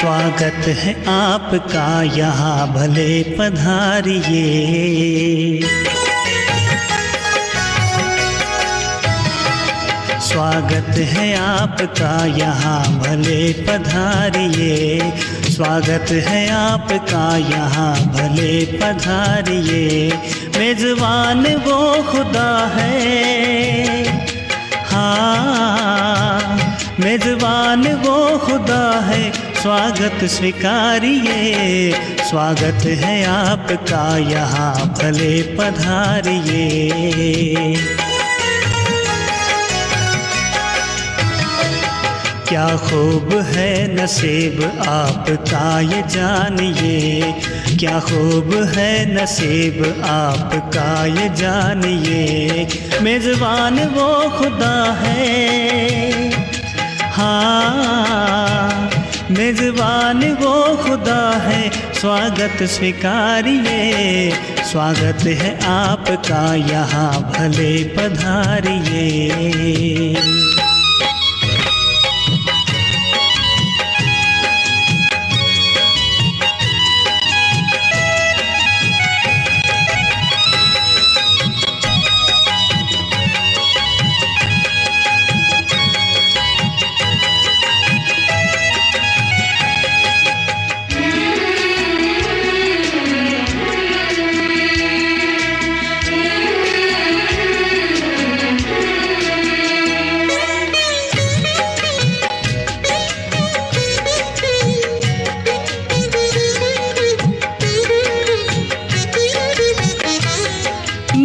स्वागत है आपका यहाँ भले पधारिए। स्वागत है आपका यहाँ भले पधारिए। स्वागत है आपका यहाँ भले पधारिए। मेज़बान वो खुदा है, हाँ मेज़बान वो खुदा है, स्वागत स्वीकारिए। स्वागत है आपका यहाँ भले पधारिए। क्या खूब है नसीब आपका ये जानिए। क्या खूब है नसीब आपका ये जानिए। मेज़बान वो खुदा है, हाँ मेज़बान वो खुदा है, स्वागत स्वीकारिए। स्वागत है आपका यहाँ भले पधारिए।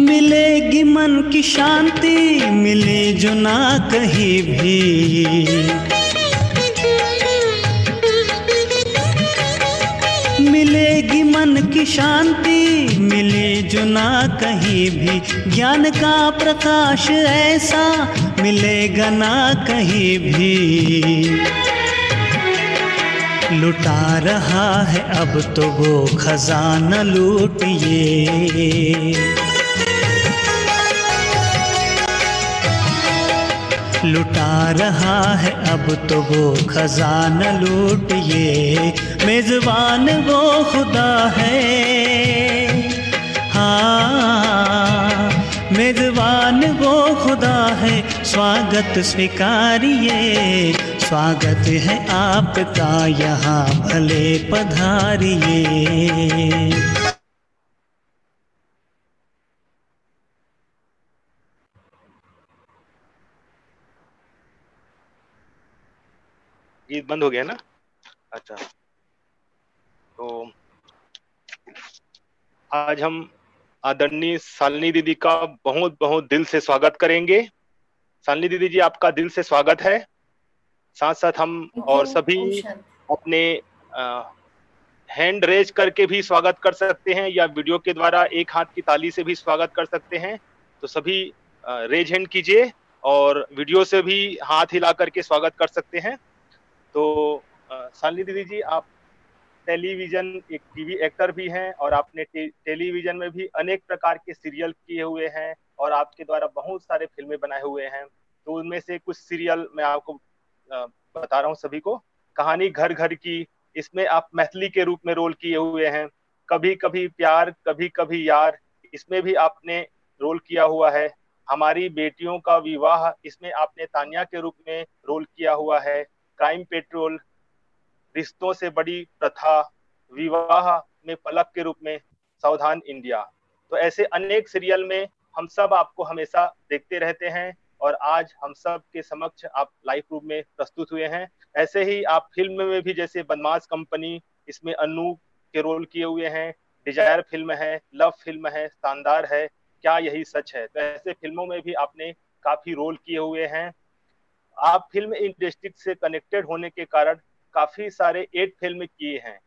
मिलेगी मन की शांति, मिले जो ना कहीं भी। मिलेगी मन की शांति, मिले जो ना कहीं भी। ज्ञान का प्रकाश ऐसा मिलेगा ना कहीं भी। लुटा रहा है अब तो वो खजाना लूटिए। लुटा रहा है अब तो वो खजाना लूटिए। मेज़बान वो खुदा है, हाँ मेज़बान वो खुदा है, स्वागत स्वीकारिए। स्वागत है आपका यहाँ भले पधारिए। गीत बंद हो गया ना? अच्छा, तो आज हम आदरणीय शालिनी दीदी का बहुत बहुत दिल से स्वागत करेंगे। शालिनी दीदी जी, आपका दिल से स्वागत है। साथ साथ हम और सभी अपने हैंड रेज करके भी स्वागत कर सकते हैं, या वीडियो के द्वारा एक हाथ की ताली से भी स्वागत कर सकते हैं। तो सभी रेज हैंड कीजिए और वीडियो से भी हाथ हिला करके स्वागत कर सकते हैं। तो शालिनी दीदी जी, आप टेलीविजन एक टीवी एक्टर भी हैं और आपने टेलीविजन में भी अनेक प्रकार के सीरियल किए हुए हैं और आपके द्वारा बहुत सारे फिल्में बनाए हुए हैं। तो उनमें से कुछ सीरियल मैं आपको बता रहा हूँ सभी को। कहानी घर घर की, इसमें आप मैथिली के रूप में रोल किए हुए हैं। कभी कभी प्यार कभी कभी यार, इसमें भी आपने रोल किया हुआ है। हमारी बेटियों का विवाह, इसमें आपने तान्या के रूप में रोल किया हुआ है। क्राइम पेट्रोल, रिश्तों से बड़ी प्रथा, विवाह में पलक के रूप में सावधान इंडिया। तो ऐसे अनेक सीरियल में हम सब आपको हमेशा देखते रहते हैं और आज हम सब के समक्ष आप लाइव रूप में प्रस्तुत हुए हैं। ऐसे ही आप फिल्म में भी, जैसे बदमाश कंपनी, इसमें अनु के रोल किए हुए हैं। डिजायर फिल्म है, लव फिल्म है, शानदार है, क्या यही सच है। तो ऐसे फिल्मों में भी आपने काफी रोल किए हुए हैं। आप फिल्म इंडस्ट्री से कनेक्टेड होने के कारण काफी सारे 8 फिल्म किए हैं।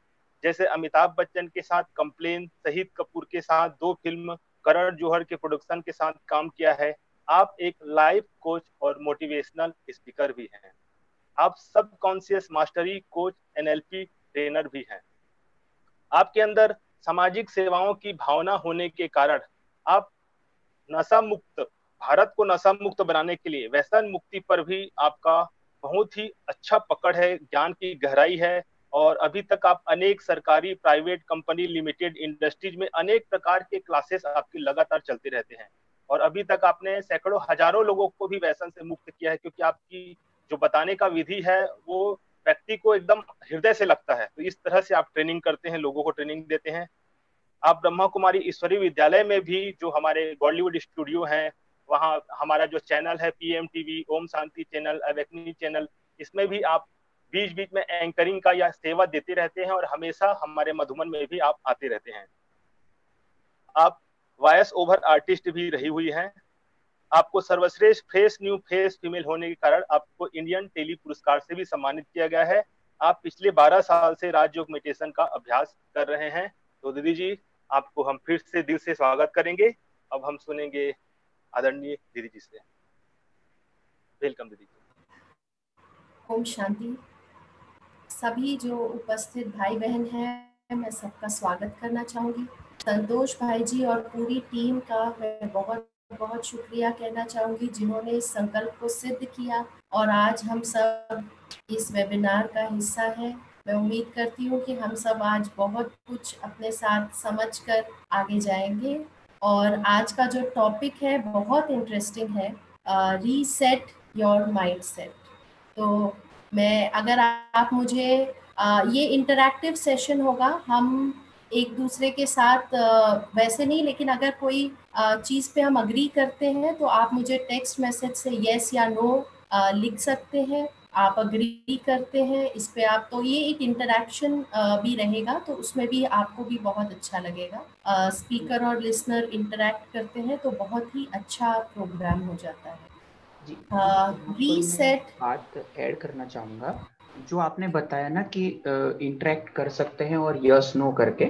जैसे अमिताभ बच्चन के साथ कंप्लेन, शहीद कपूर के साथ 2 फिल्म, करण जौहर के प्रोडक्शन के साथ काम किया है। आप एक लाइफ कोच और मोटिवेशनल स्पीकर भी हैं। आप सब conscious mastery coach, NLP trainer भी हैं। आपके अंदर सामाजिक सेवाओं की भावना होने के कारण आप नशा मुक्त, भारत को नशा मुक्त बनाने के लिए, व्यसन मुक्ति पर भी आपका बहुत ही अच्छा पकड़ है, ज्ञान की गहराई है और अभी तक आप अनेक सरकारी, प्राइवेट कंपनी, लिमिटेड इंडस्ट्रीज में अनेक प्रकार के क्लासेस आपके लगातार चलते रहते हैं। और अभी तक आपने सैकड़ों हजारों लोगों को भी व्यसन से मुक्त किया है, क्योंकि आपकी जो बताने का विधि है वो व्यक्ति को एकदम हृदय से लगता है। तो इस तरह से आप ट्रेनिंग करते हैं, लोगों को ट्रेनिंग देते हैं। आप ब्रह्मा कुमारी ईश्वरीय विद्यालय में भी, जो हमारे बॉलीवुड स्टूडियो हैं, वहाँ हमारा जो चैनल है PM TV, Om Shanti channel, अवेकनी channel, इसमें भी आप बीच बीच में एंकरिंग का या सेवा देते रहते हैं और हमेशा हमारे मधुबन में भी आप आते रहते हैं। आप वॉइस ओवर आर्टिस्ट भी रही हुई हैं। आपको सर्वश्रेष्ठ फ्रेश न्यू फेस फीमेल होने के कारण आपको इंडियन टेली पुरस्कार से भी सम्मानित किया गया है। आप पिछले 12 साल से राजयोग मेडिटेशन का अभ्यास कर रहे हैं। तो दीदी जी, आपको हम फिर से दिल से स्वागत करेंगे। अब हम सुनेंगे आदरणीय दीदी जी से। वेलकम दीदी जी। ओम शांति। सभी जो उपस्थित भाई बहन हैं, मैं सबका स्वागत करना चाहूँगी। संतोष भाई जी और पूरी टीम का मैं बहुत बहुत शुक्रिया कहना चाहूँगी, जिन्होंने इस संकल्प को सिद्ध किया और आज हम सब इस वेबिनार का हिस्सा हैं। मैं उम्मीद करती हूँ कि हम सब आज बहुत कुछ अपने साथ समझकर आगे जाएंगे। और आज का जो टॉपिक है बहुत इंटरेस्टिंग है, रीसेट योर माइंडसेट। तो मैं, अगर आप मुझे ये इंटरैक्टिव सेशन होगा, हम एक दूसरे के साथ वैसे नहीं, लेकिन अगर कोई चीज़ पे हम अग्री करते हैं तो आप मुझे टेक्स्ट मैसेज से यस या नो लिख सकते हैं। आप अग्री करते हैं इस पे आप, तो ये एक इंटरैक्शन भी रहेगा, तो उसमें भी आपको भी बहुत अच्छा लगेगा। स्पीकर और लिसनर इंटरैक्ट करते हैं तो बहुत ही अच्छा प्रोग्राम हो जाता है। जी, रीसेट बात ऐड करना चाहूँगा। जो आपने बताया ना कि इंटरेक्ट कर सकते हैं और यस नो करके,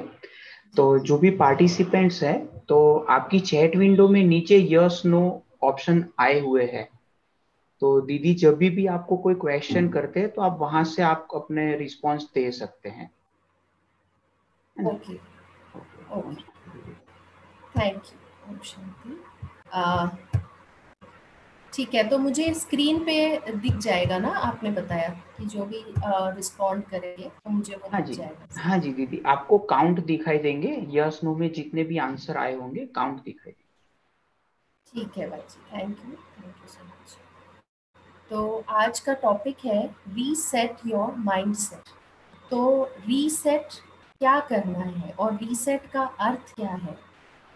तो जो भी पार्टिसिपेंट्स हैं, तो आपकी चैट विंडो में नीचे यस नो ऑप्शन आए हुए हैं। तो दीदी जब भी आपको कोई क्वेश्चन करते हैं तो आप वहां से आप अपने रिस्पांस दे सकते हैं। Okay, thank you. ओम शांति। ठीक है, तो मुझे स्क्रीन पे दिख जाएगा ना, आपने बताया कि जो भी रिस्पॉन्ड करेंगे तो मुझे वो दिख जाएगा। हाँ जी दीदी, आपको काउंट दिखाई देंगे, यस नो में जितने भी आंसर आए होंगे काउंट दिखाई देंगे। ठीक है भाई जी, थैंक यू सो मच। तो आज का टॉपिक है रीसेट योर माइंडसेट। तो रीसेट क्या करना है और रीसेट का अर्थ क्या है?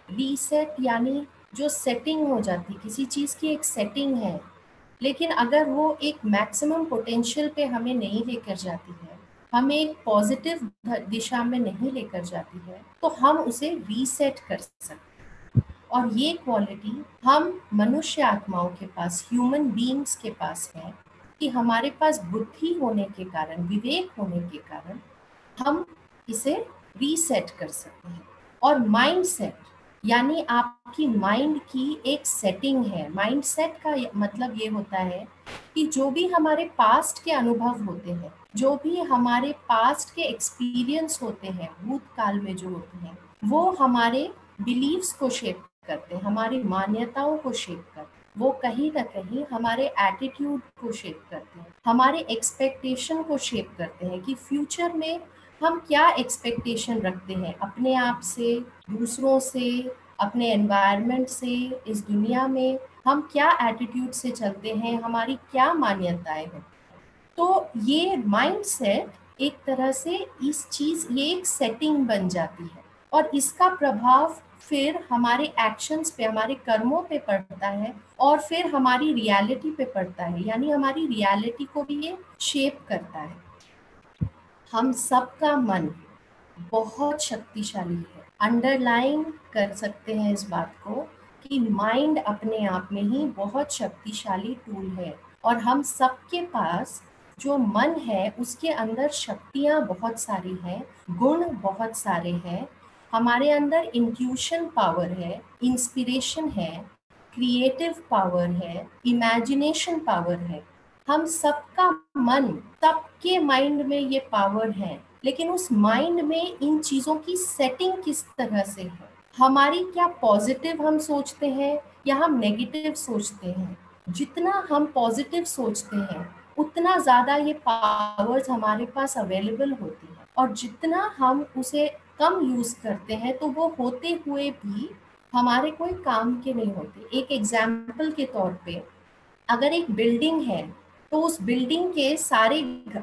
रीसेट यानी जो सेटिंग हो जाती, किसी चीज़ की एक सेटिंग है, लेकिन अगर वो एक मैक्सिमम पोटेंशियल पे हमें नहीं लेकर जाती है, हमें एक पॉजिटिव दिशा में नहीं लेकर जाती है, तो हम उसे रीसेट कर सकते हैं। और ये क्वालिटी हम मनुष्य आत्माओं के पास, ह्यूमन बीइंग्स के पास है, कि हमारे पास बुद्धि होने के कारण, विवेक होने के कारण हम इसे रीसेट कर सकते हैं। और माइंडसेट यानी आपकी माइंड की एक सेटिंग है। माइंडसेट का मतलब ये होता है कि जो भी हमारे पास्ट के अनुभव होते हैं, जो भी हमारे पास्ट के एक्सपीरियंस होते हैं, भूतकाल में जो होते हैं, वो हमारे बिलीव्स को शेप करते हैं, हमारी मान्यताओं को शेप करते हैं। वो कहीं ना कहीं हमारे एटीट्यूड को शेप करते हैं, हमारे एक्सपेक्टेशन को शेप करते हैं कि फ्यूचर में हम क्या एक्सपेक्टेशन रखते हैं अपने आप से, दूसरों से, अपने एनवायरनमेंट से, इस दुनिया में हम क्या एटीट्यूड से चलते हैं, हमारी क्या मान्यताएं हैं। तो ये माइंडसेट एक तरह से इस चीज़, ये एक सेटिंग बन जाती है और इसका प्रभाव फिर हमारे एक्शंस पे, हमारे कर्मों पे पड़ता है और फिर हमारी रियलिटी पे पड़ता है, यानी हमारी रियलिटी को भी ये शेप करता है। हम सबका मन बहुत शक्तिशाली है। अंडरलाइन कर सकते हैं इस बात को कि माइंड अपने आप में ही बहुत शक्तिशाली टूल है और हम सबके पास जो मन है उसके अंदर शक्तियाँ बहुत सारी हैं, गुण बहुत सारे हैं। हमारे अंदर इंट्यूशन पावर है, इंस्पिरेशन है, क्रिएटिव पावर है, इमेजिनेशन पावर है। हम सबका मन, सबके माइंड में ये पावर है, लेकिन उस माइंड में इन चीज़ों की सेटिंग किस तरह से है, हमारी क्या पॉजिटिव हम सोचते हैं या हम नेगेटिव सोचते हैं। जितना हम पॉजिटिव सोचते हैं उतना ज़्यादा ये पावर्स हमारे पास अवेलेबल होती और जितना हम उसे कम यूज करते हैं तो वो होते हुए भी हमारे कोई काम के नहीं होते। एक एग्जाम्पल के तौर पे, अगर एक बिल्डिंग है तो उस बिल्डिंग के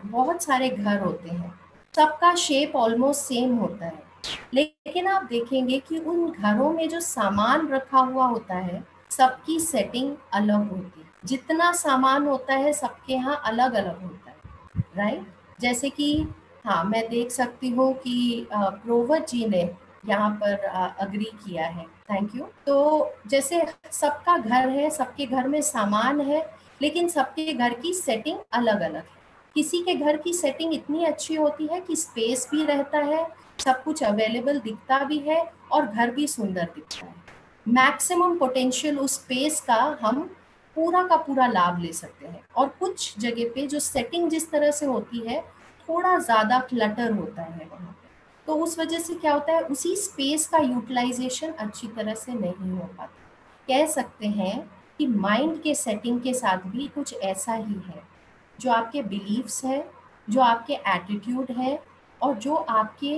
बहुत सारे घर होते हैं, सबका शेप ऑलमोस्ट सेम होता है, लेकिन आप देखेंगे कि उन घरों में जो सामान रखा हुआ होता है सबकी सेटिंग अलग होती है। जितना सामान होता है सबके यहाँ अलग अलग होता है, राइट। जैसे कि हाँ, मैं देख सकती हूँ कि प्रोवत जी ने यहाँ पर अग्री किया है, थैंक यू। तो जैसे सबका घर है, सबके घर में सामान है, लेकिन सबके घर की सेटिंग अलग अलग है। किसी के घर की सेटिंग इतनी अच्छी होती है कि स्पेस भी रहता है, सब कुछ अवेलेबल दिखता भी है और घर भी सुंदर दिखता है। मैक्सिमम पोटेंशियल उस स्पेस का हम पूरा का पूरा लाभ ले सकते हैं। और कुछ जगह पे जो सेटिंग जिस तरह से होती है, थोड़ा ज़्यादा क्लटर होता है वहाँ पे, तो उस वजह से क्या होता है, उसी स्पेस का यूटिलाइजेशन अच्छी तरह से नहीं हो पाता। कह सकते हैं कि माइंड के सेटिंग के साथ भी कुछ ऐसा ही है। जो आपके बिलीव्स है, जो आपके एटीट्यूड है और जो आपके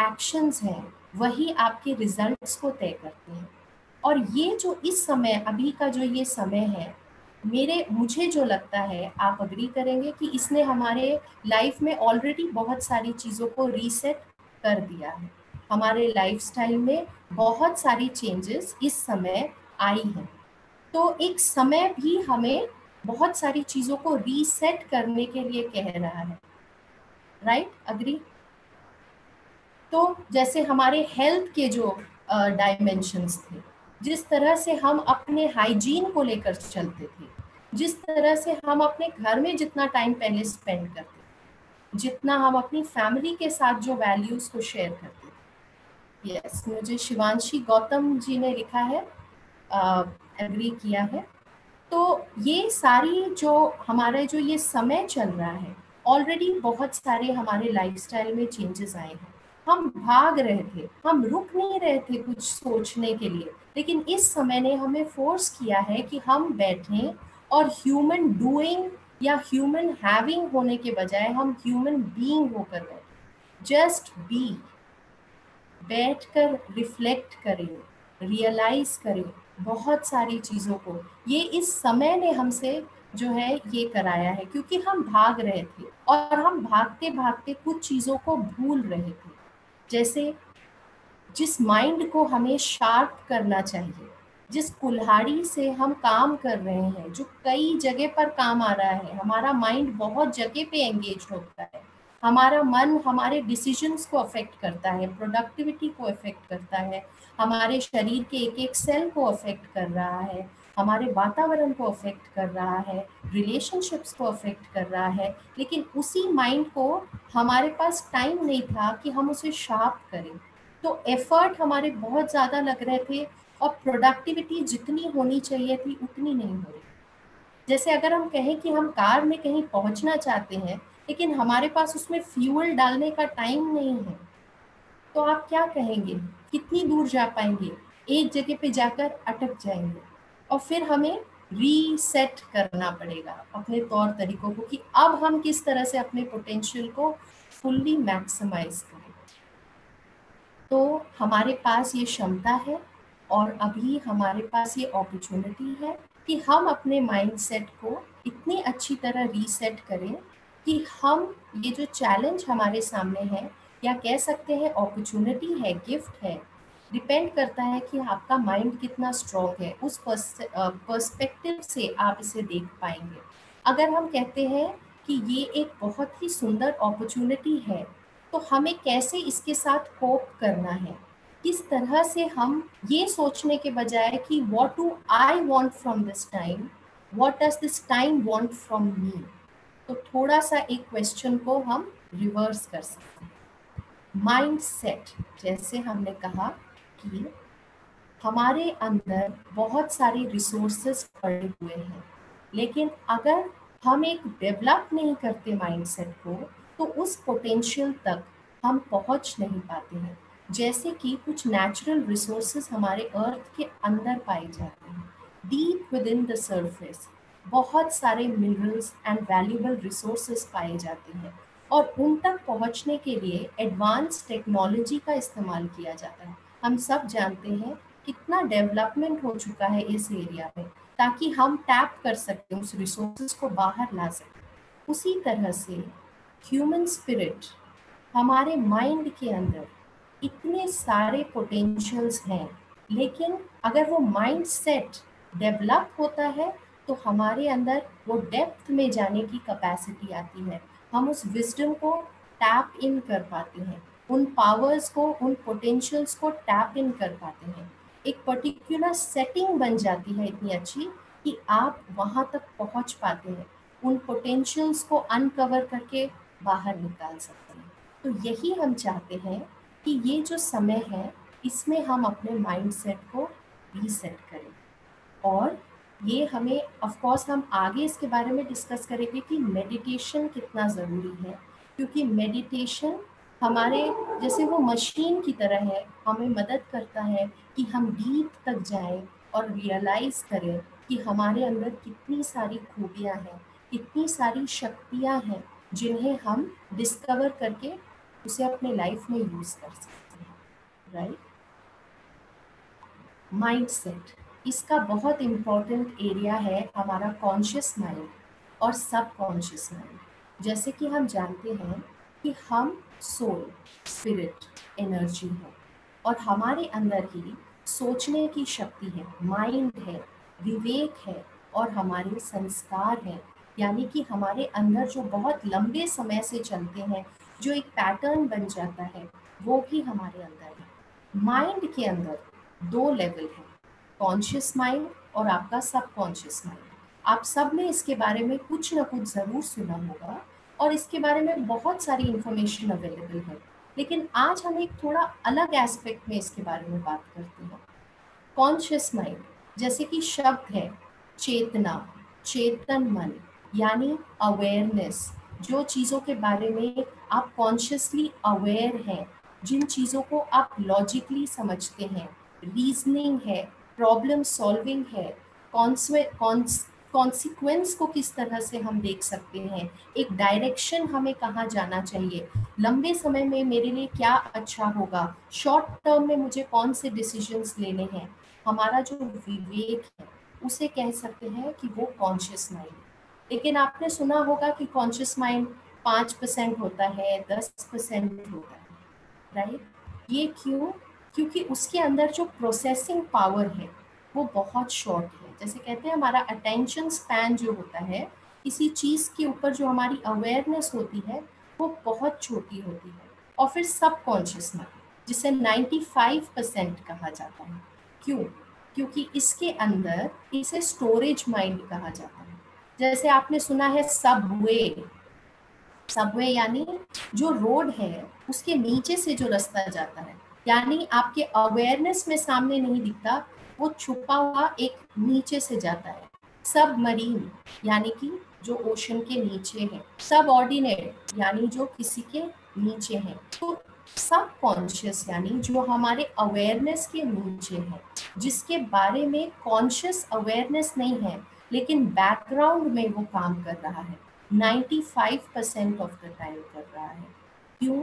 एक्शंस हैं, वही आपके रिजल्ट्स को तय करते हैं। और ये जो इस समय, अभी का जो ये समय है, मुझे जो लगता है, आप अग्री करेंगे कि इसने हमारे लाइफ में ऑलरेडी बहुत सारी चीज़ों को रीसेट कर दिया है। हमारे लाइफस्टाइल में बहुत सारी चेंजेस इस समय आई हैं। तो एक समय भी हमें बहुत सारी चीज़ों को रीसेट करने के लिए कह रहा है, राइट, अग्री। तो जैसे हमारे हेल्थ के जो डायमेंशंस थे, जिस तरह से हम अपने हाइजीन को लेकर चलते थे, जिस तरह से हम अपने घर में जितना टाइम पहले स्पेंड करते थे, जितना हम अपनी फैमिली के साथ जो वैल्यूज को शेयर करते थे। यस, मुझे शिवांशी गौतम जी ने लिखा है, एग्री किया है। तो ये सारी जो हमारे जो ये समय चल रहा है, ऑलरेडी बहुत सारे हमारे लाइफस्टाइल में चेंजेस आए हैं। हम भाग रहे थे, हम रुक नहीं रहे थे कुछ सोचने के लिए, लेकिन इस समय ने हमें फोर्स किया है कि हम बैठें और ह्यूमन डूइंग या ह्यूमन हैविंग होने के बजाय हम ह्यूमन बीइंग होकर बैठे। जस्ट बी, बैठकर रिफ्लेक्ट करें, रियलाइज करें बहुत सारी चीज़ों को। ये इस समय ने हमसे जो है ये कराया है, क्योंकि हम भाग रहे थे और हम भागते भागते कुछ चीज़ों को भूल रहे थे। जैसे जिस माइंड को हमें शार्प करना चाहिए, जिस कुल्हाड़ी से हम काम कर रहे हैं, जो कई जगह पर काम आ रहा है, हमारा माइंड बहुत जगह पे एंगेज होता है। हमारा मन हमारे डिसीजंस को अफेक्ट करता है, प्रोडक्टिविटी को अफेक्ट करता है, हमारे शरीर के एक एक सेल को अफेक्ट कर रहा है, हमारे वातावरण को अफेक्ट कर रहा है, रिलेशनशिप्स को अफेक्ट कर रहा है। लेकिन उसी माइंड को हमारे पास टाइम नहीं था कि हम उसे शार्प करें, तो एफर्ट हमारे बहुत ज़्यादा लग रहे थे और प्रोडक्टिविटी जितनी होनी चाहिए थी उतनी नहीं हो रही। जैसे अगर हम कहें कि हम कार में कहीं पहुंचना चाहते हैं, लेकिन हमारे पास उसमें फ्यूल डालने का टाइम नहीं है, तो आप क्या कहेंगे, कितनी दूर जा पाएंगे? एक जगह पे जाकर अटक जाएंगे और फिर हमें रीसेट करना पड़ेगा अपने तौर तरीकों को कि अब हम किस तरह से अपने पोटेंशियल को फुल्ली मैक्सिमाइज करें। तो हमारे पास ये क्षमता है और अभी हमारे पास ये अपॉर्चुनिटी है कि हम अपने माइंडसेट को इतनी अच्छी तरह रीसेट करें कि हम ये जो चैलेंज हमारे सामने है, या कह सकते हैं अपॉर्चुनिटी है, गिफ्ट है, डिपेंड करता है कि आपका माइंड कितना स्ट्रॉन्ग है, उस पर्सपेक्टिव से आप इसे देख पाएंगे। अगर हम कहते हैं कि ये एक बहुत ही सुंदर अपॉर्चुनिटी है, तो हमें कैसे इसके साथ कोप करना है, किस तरह से हम ये सोचने के बजाय कि what do I want from this time, what does this time want from me, तो थोड़ा सा एक क्वेश्चन को हम रिवर्स कर सकते हैं। माइंड सेट, जैसे हमने कहा कि हमारे अंदर बहुत सारी रिसोर्सेज पड़े हुए हैं, लेकिन अगर हम एक डेवलप नहीं करते माइंडसेट को, तो उस पोटेंशियल तक हम पहुंच नहीं पाते हैं। जैसे कि कुछ नेचुरल रिसोर्सेज हमारे अर्थ के अंदर पाए जाते हैं, deep with in the surface बहुत सारे मिनरल्स एंड वैल्यूबल रिसोर्सेज पाए जाते हैं, और उन तक पहुंचने के लिए एडवांस टेक्नोलॉजी का इस्तेमाल किया जाता है। हम सब जानते हैं कितना डेवलपमेंट हो चुका है इस एरिया में, ताकि हम टैप कर सकें, उस रिसोर्सेज को बाहर ला सकें। उसी तरह से ह्यूमन स्पिरिट, हमारे माइंड के अंदर इतने सारे पोटेंशियल्स हैं, लेकिन अगर वो माइंड सेट डेवलप होता है तो हमारे अंदर वो डेप्थ में जाने की कैपेसिटी आती है। हम उस विजडम को टैप इन कर पाते हैं, उन पावर्स को, उन पोटेंशियल्स को टैप इन कर पाते हैं। एक पर्टिकुलर सेटिंग बन जाती है इतनी अच्छी कि आप वहाँ तक पहुँच पाते हैं, उन पोटेंशियल्स को अनकवर करके बाहर निकाल सकते हैं। तो यही हम चाहते हैं कि ये जो समय है इसमें हम अपने माइंड सेट को रीसेट करें। और ये हमें, ऑफ कोर्स हम आगे इसके बारे में डिस्कस करेंगे कि मेडिटेशन कितना ज़रूरी है, क्योंकि मेडिटेशन हमारे जैसे वो मशीन की तरह है, हमें मदद करता है कि हम डीप तक जाएं और रियलाइज़ करें कि हमारे अंदर कितनी सारी खूबियाँ हैं, कितनी सारी शक्तियाँ हैं, जिन्हें हम डिस्कवर करके उसे अपने लाइफ में यूज़ कर सकते हैं। राइट? माइंड सेट, इसका बहुत इम्पोर्टेंट एरिया है हमारा कॉन्शियस माइंड और सब कॉन्शियस माइंड। जैसे कि हम जानते हैं कि हम सोल, स्पिरिट, एनर्जी है, और हमारे अंदर ही सोचने की शक्ति है, माइंड है, विवेक है, और हमारे संस्कार हैं। यानी कि हमारे अंदर जो बहुत लंबे समय से चलते हैं, जो एक पैटर्न बन जाता है, वो भी हमारे अंदर है। माइंड के अंदर दो लेवल है, कॉन्शियस माइंड और आपका सबकॉन्शियस माइंड। आप सब ने इसके बारे में कुछ ना कुछ ज़रूर सुना होगा और इसके बारे में बहुत सारी इंफॉर्मेशन अवेलेबल है, लेकिन आज हम एक थोड़ा अलग एस्पेक्ट में इसके बारे में बात करते हैं। कॉन्शियस माइंड जैसे कि शब्द है चेतना, चेतन मन, यानी अवेयरनेस। जो चीज़ों के बारे में आप कॉन्शियसली अवेयर हैं, जिन चीज़ों को आप लॉजिकली समझते हैं, रीजनिंग है, प्रॉब्लम सॉल्विंग है, कॉन्सिक्वेंस को किस तरह से हम देख सकते हैं, एक डायरेक्शन हमें कहाँ जाना चाहिए, लंबे समय में मेरे लिए क्या अच्छा होगा, शॉर्ट टर्म में मुझे कौन से डिसीजंस लेने हैं। हमारा जो विवेक है उसे कह सकते हैं कि वो कॉन्शियस माइंड। लेकिन आपने सुना होगा कि कॉन्शियस माइंड 5% होता है, 10% होता है, राइट? ये क्यों? क्योंकि उसके अंदर जो प्रोसेसिंग पावर है वो बहुत शॉर्ट है। जैसे कहते हैं हमारा अटेंशन स्पैन जो होता है, किसी चीज़ के ऊपर जो हमारी अवेयरनेस होती है वो बहुत छोटी होती है। और फिर सबकॉन्शियस माइंड जिसे 95% कहा जाता है। क्यों? क्योंकि इसके अंदर इसे स्टोरेज माइंड कहा जाता है। जैसे आपने सुना है सबवे, सबवे यानी जो रोड है उसके नीचे से जो रास्ता जाता है, यानी आपके अवेयरनेस में सामने नहीं दिखता, वो छुपा हुआ एक नीचे से जाता है। सबमरीन यानी कि जो ओशन के नीचे है, सब ऑर्डिनेट यानी जो किसी के नीचे है। तो सब कॉन्शियस यानी जो हमारे अवेयरनेस के नीचे है, जिसके बारे में कॉन्शियस अवेयरनेस नहीं है, लेकिन बैकग्राउंड में वो काम कर रहा है, 95% ऑफ द टाइम कर रहा है। क्यों?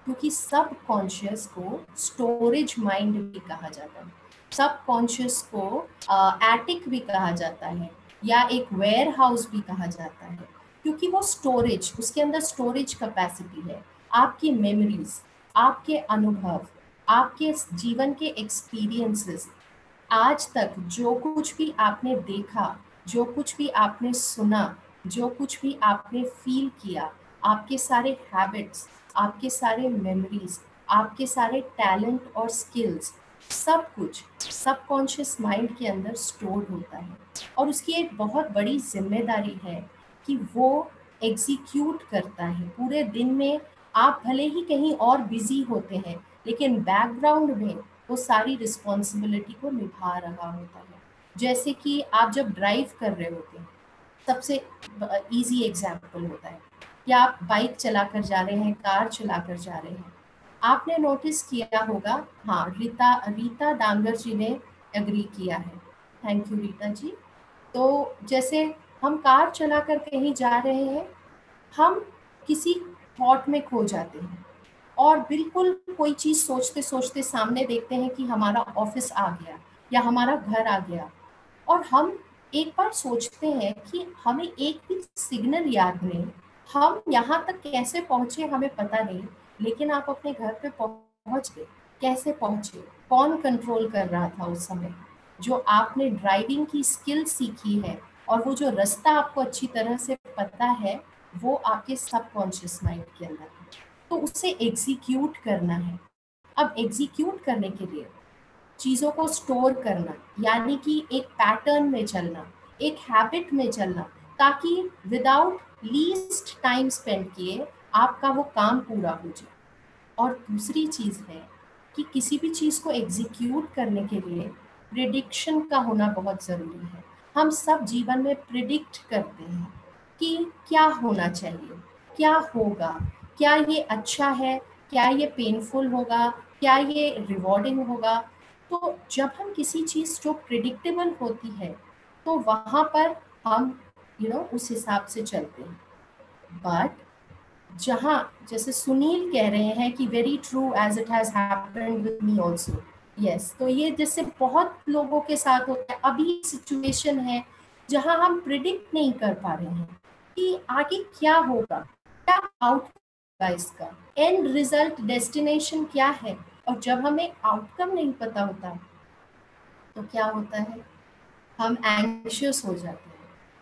क्योंकि सब कॉन्शियस को स्टोरेज माइंड भी कहा जाता है, सब कॉन्शियस को एटिक भी कहा जाता है, या एक वेयर हाउस भी कहा जाता है, क्योंकि वो स्टोरेज, उसके अंदर स्टोरेज कैपेसिटी है। आपकी मेमोरीज, आपके अनुभव, आपके जीवन के एक्सपीरियंसेस, आज तक जो कुछ भी आपने देखा, जो कुछ भी आपने सुना, जो कुछ भी आपने फील किया, आपके सारे हैबिट्स, आपके सारे मेमोरीज, आपके सारे टैलेंट और स्किल्स, सब कुछ सबकॉन्शियस माइंड के अंदर स्टोर होता है। और उसकी एक बहुत बड़ी जिम्मेदारी है कि वो एग्जीक्यूट करता है पूरे दिन में। आप भले ही कहीं और बिजी होते हैं, लेकिन बैकग्राउंड में वो सारी रिस्पॉन्सिबिलिटी को निभा रहा होता है। जैसे कि आप जब ड्राइव कर रहे होते हैं, सबसे इजी एग्जाम्पल होता है कि आप बाइक चलाकर जा रहे हैं, कार चलाकर जा रहे हैं, आपने नोटिस किया होगा, हाँ रीता डांगर जी ने एग्री किया है, थैंक यू रीता जी। तो जैसे हम कार चलाकर कहीं जा रहे हैं, हम किसी थॉट में खो जाते हैं और बिल्कुल कोई चीज़ सोचते सोचते सामने देखते हैं कि हमारा ऑफिस आ गया या हमारा घर आ गया, और हम एक बार सोचते हैं कि हमें एक भी सिग्नल याद नहीं, हम यहाँ तक कैसे पहुँचे हमें पता नहीं, लेकिन आप अपने घर पे पहुँच गए। कैसे पहुँचे, कौन कंट्रोल कर रहा था उस समय? जो आपने ड्राइविंग की स्किल सीखी है और वो जो रास्ता आपको अच्छी तरह से पता है, वो आपके सबकॉन्शियस माइंड के अंदर है, तो उसे एग्जीक्यूट करना है। अब एग्जीक्यूट करने के लिए चीज़ों को स्टोर करना, यानी कि एक पैटर्न में चलना, एक हैबिट में चलना, ताकि विदाउट लीस्ट टाइम स्पेंड किए आपका वो काम पूरा हो जाए। और दूसरी चीज़ है कि किसी भी चीज़ को एग्जीक्यूट करने के लिए प्रिडिक्शन का होना बहुत ज़रूरी है। हम सब जीवन में प्रिडिक्ट करते हैं कि क्या होना चाहिए, क्या होगा, क्या ये अच्छा है, क्या ये पेनफुल होगा, क्या ये रिवॉर्डिंग होगा। तो जब हम किसी चीज़ जो प्रिडिक्टेबल होती है तो वहाँ पर हम उस हिसाब से चलते हैं। बट जहाँ जैसे सुनील कह रहे हैं कि very true as it has happened with me also, yes, तो ये जैसे बहुत लोगों के साथ होता है। अभी सिचुएशन है जहाँ हम प्रिडिक्ट नहीं कर पा रहे हैं कि आगे क्या होगा, क्या आउटकम होगा, इसका एंड रिजल्ट, डेस्टिनेशन क्या है। और जब हमें आउटकम नहीं पता होता तो क्या होता है, हम एंग्शियस हो जाते हैं,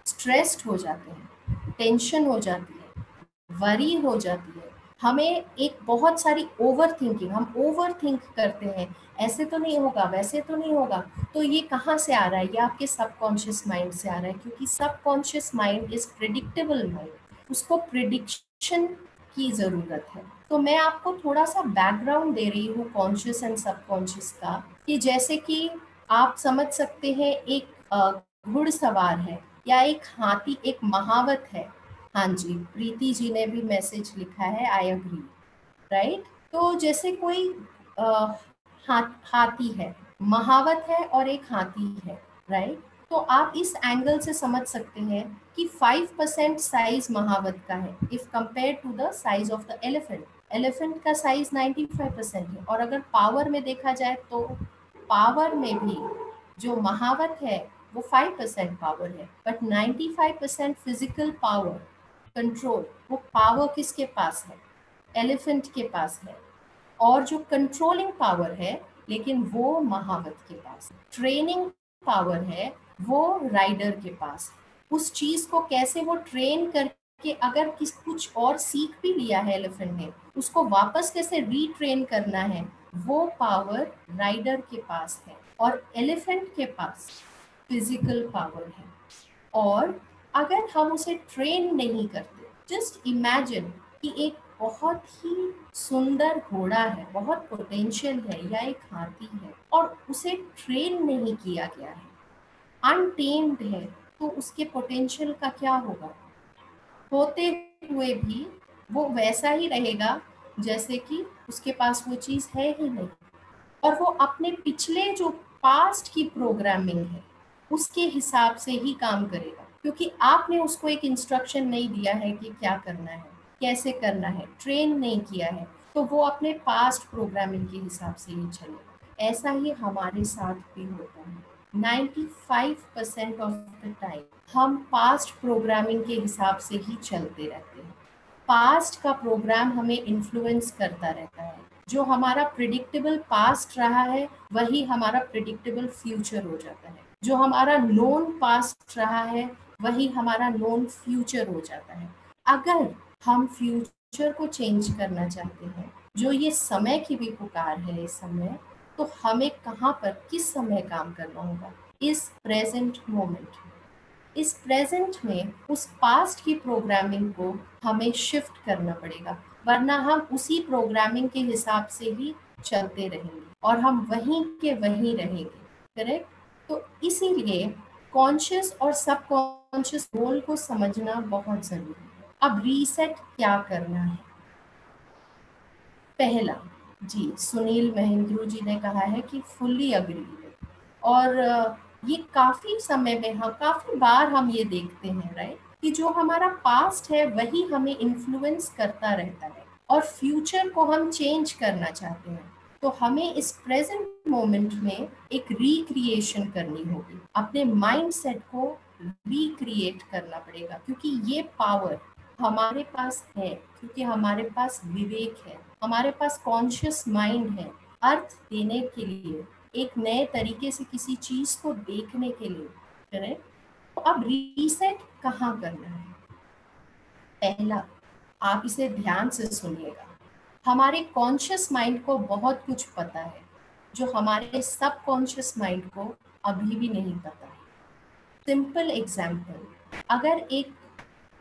स्ट्रेस्ड हो जाते हैं, टेंशन हो जाती है, वरी हो जाती है, हमें एक बहुत सारी ओवर थिंकिंग, हम ओवर थिंक करते हैं, ऐसे तो नहीं होगा, वैसे तो नहीं होगा। तो ये कहाँ से आ रहा है? ये आपके सबकॉन्शियस माइंड से आ रहा है, क्योंकि subconscious mind is predictable mind, उसको प्रिडिक्शन की ज़रूरत है। तो मैं आपको थोड़ा सा बैकग्राउंड दे रही हूँ कॉन्शियस एंड सबकॉन्शियस का, कि जैसे कि आप समझ सकते हैं एक घुड़सवार है या एक हाथी, एक महावत है। हाँ जी, प्रीति जी ने भी मैसेज लिखा है, आई एग्री, राइट। तो जैसे कोई हाथी है, महावत है और एक हाथी है, राइट। तो आप इस एंगल से समझ सकते हैं कि 5% साइज महावत का है if compare to the size of the elephant. Elephant का साइज 95% है, और अगर पावर में देखा जाए तो पावर में भी जो महावत है वो 5% पावर है, बट 95% फिजिकल पावर, कंट्रोल, वो पावर किसके पास है? एलिफेंट के पास है। और जो कंट्रोलिंग पावर है, लेकिन वो महावत के पास है। ट्रेनिंग पावर है वो राइडर के पास है। उस चीज को कैसे वो ट्रेन करके, अगर कुछ और सीख भी लिया है एलिफेंट ने, उसको वापस कैसे रीट्रेन करना है, वो पावर राइडर के पास है। और एलिफेंट के पास फिजिकल पावर है। और अगर हम उसे ट्रेन नहीं करते, जस्ट इमेजिन कि एक बहुत ही सुंदर घोड़ा है, बहुत पोटेंशियल है, या एक हाथी है, और उसे ट्रेन नहीं किया गया है, अनटेम्ड है, तो उसके पोटेंशियल का क्या होगा? होते हुए भी वो वैसा ही रहेगा जैसे कि उसके पास वो चीज़ है ही नहीं। और वो अपने पिछले जो पास्ट की प्रोग्रामिंग है उसके हिसाब से ही काम करेगा, क्योंकि आपने उसको एक इंस्ट्रक्शन नहीं दिया है कि क्या करना है, कैसे करना है, ट्रेन नहीं किया है, तो वो अपने पास्ट प्रोग्रामिंग के हिसाब से ही चलेगा। ऐसा ही हमारे साथ भी होता है। 95% ऑफ द टाइम हम पास्ट प्रोग्रामिंग के हिसाब से ही चलते रहते हैं। पास्ट का प्रोग्राम हमें इन्फ्लुएंस करता रहता है। जो हमारा प्रिडिक्टेबल पास्ट रहा है वही हमारा प्रिडिक्टेबल फ्यूचर हो जाता है। जो हमारा नोन पास्ट रहा है वही हमारा नोन फ्यूचर हो जाता है। अगर हम फ्यूचर को चेंज करना चाहते हैं, जो ये समय की भी पुकार है इस समय, तो हमें कहाँ पर किस समय काम करना होगा? इस प्रेजेंट मोमेंट। इस प्रेजेंट में उस पास्ट की प्रोग्रामिंग को हमें शिफ्ट करना पड़ेगा, वरना हम उसी प्रोग्रामिंग के हिसाब से ही चलते रहेंगे और हम वहीं के वहीं रहेंगे। करेक्ट? तो इसीलिए कॉन्शियस और सबकॉन्शियस गोल को समझना बहुत जरूरी है। अब रीसेट क्या करना है? पहला, जी सुनील महेंद्रू जी ने कहा है कि फुल्ली अग्री, और ये काफ़ी समय में, हाँ काफ़ी बार हम ये देखते हैं, राइट, कि जो हमारा पास्ट है वही हमें इन्फ्लुएंस करता रहता है और फ्यूचर को हम चेंज करना चाहते हैं। तो हमें इस प्रेजेंट मोमेंट में एक रिक्रिएशन करनी होगी, अपने माइंड सेट को रिक्रिएट करना पड़ेगा, क्योंकि ये पावर हमारे पास है, क्योंकि हमारे पास विवेक है, हमारे पास कॉन्शियस माइंड है अर्थ देने के लिए, एक नए तरीके से किसी चीज को देखने के लिए। करेक्ट। तो अब रीसेट कहाँ करना है? पहला, आप इसे ध्यान से सुनिएगा। हमारे कॉन्शियस माइंड को बहुत कुछ पता है जो हमारे सब कॉन्शियस माइंड को अभी भी नहीं पता है। सिंपल एग्जाम्पल, अगर एक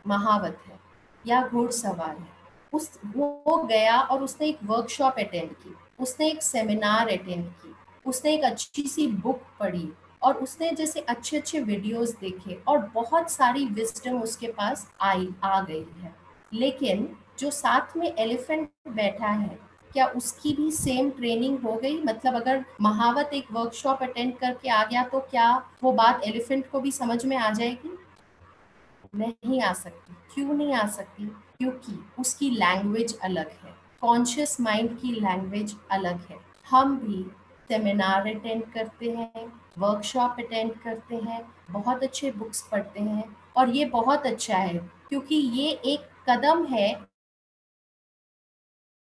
महावत है या घुड़सवार है, वो गया और उसने एक वर्कशॉप अटेंड की, उसने एक सेमिनार अटेंड की, उसने एक अच्छी सी बुक पढ़ी और उसने जैसे अच्छे अच्छे वीडियोस देखे और बहुत सारी विजडम उसके पास आ गई है। लेकिन जो साथ में एलिफेंट बैठा है, क्या उसकी भी सेम ट्रेनिंग हो गई? मतलब अगर महावत एक वर्कशॉप अटेंड करके आ गया तो क्या वो बात एलिफेंट को भी समझ में आ जाएगी? नहीं आ सकती। क्यों नहीं आ सकती? क्योंकि उसकी लैंग्वेज अलग है, कॉन्शियस माइंड की लैंग्वेज अलग है। हम भी सेमिनार अटेंड करते हैं, वर्कशॉप अटेंड करते हैं, बहुत अच्छे बुक्स पढ़ते हैं और ये बहुत अच्छा है, क्योंकि ये एक कदम है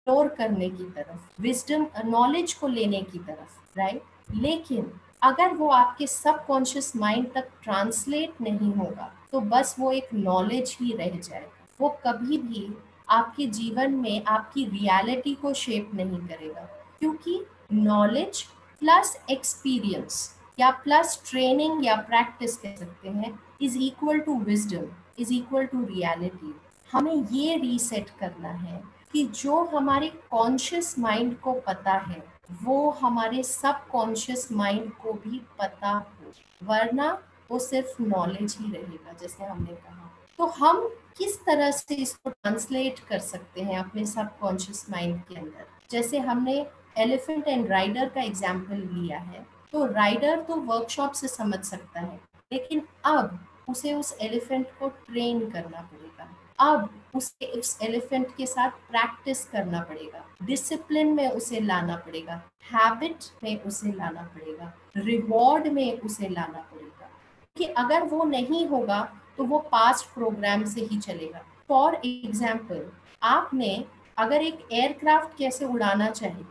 एक्सप्लोर करने की तरफ, विजडम नॉलेज को लेने की तरफ, राइट। लेकिन अगर वो आपके सबकॉन्शियस माइंड तक ट्रांसलेट नहीं होगा तो बस वो एक नॉलेज ही रह जाएगा, वो कभी भी आपके जीवन में आपकी रियलिटी को शेप नहीं करेगा, क्योंकि नॉलेज प्लस एक्सपीरियंस या प्लस ट्रेनिंग या प्रैक्टिस कह सकते हैं is equal to wisdom, is equal to reality. हमें ये रीसेट करना है कि जो हमारे कॉन्शियस माइंड को पता है वो हमारे सब कॉन्शियस माइंड को भी पता हो, वरना वो सिर्फ नॉलेज ही रहेगा, जैसे हमने कहा। तो हम किस तरह से इसको ट्रांसलेट कर सकते हैं अपने सब कॉन्शियस माइंड के अंदर? जैसे हमने एलिफेंट एंड राइडर का एग्जाम्पल लिया है, तो राइडर तो वर्कशॉप से समझ सकता है, लेकिन अब उसे उस एलिफेंट को ट्रेन करना पड़ेगा, अब उसे उस एलिफेंट के साथ प्रैक्टिस करना पड़ेगा, डिसिप्लिन में उसे लाना पड़ेगा, हैबिट में उसे लाना पड़ेगा, रिवॉर्ड में उसे लाना पड़ेगा, कि अगर वो नहीं होगा तो वो पास्ट प्रोग्राम से ही चलेगा। फॉर एग्जाम्पल, आपने अगर एक एयरक्राफ्ट कैसे उड़ाना चाहिए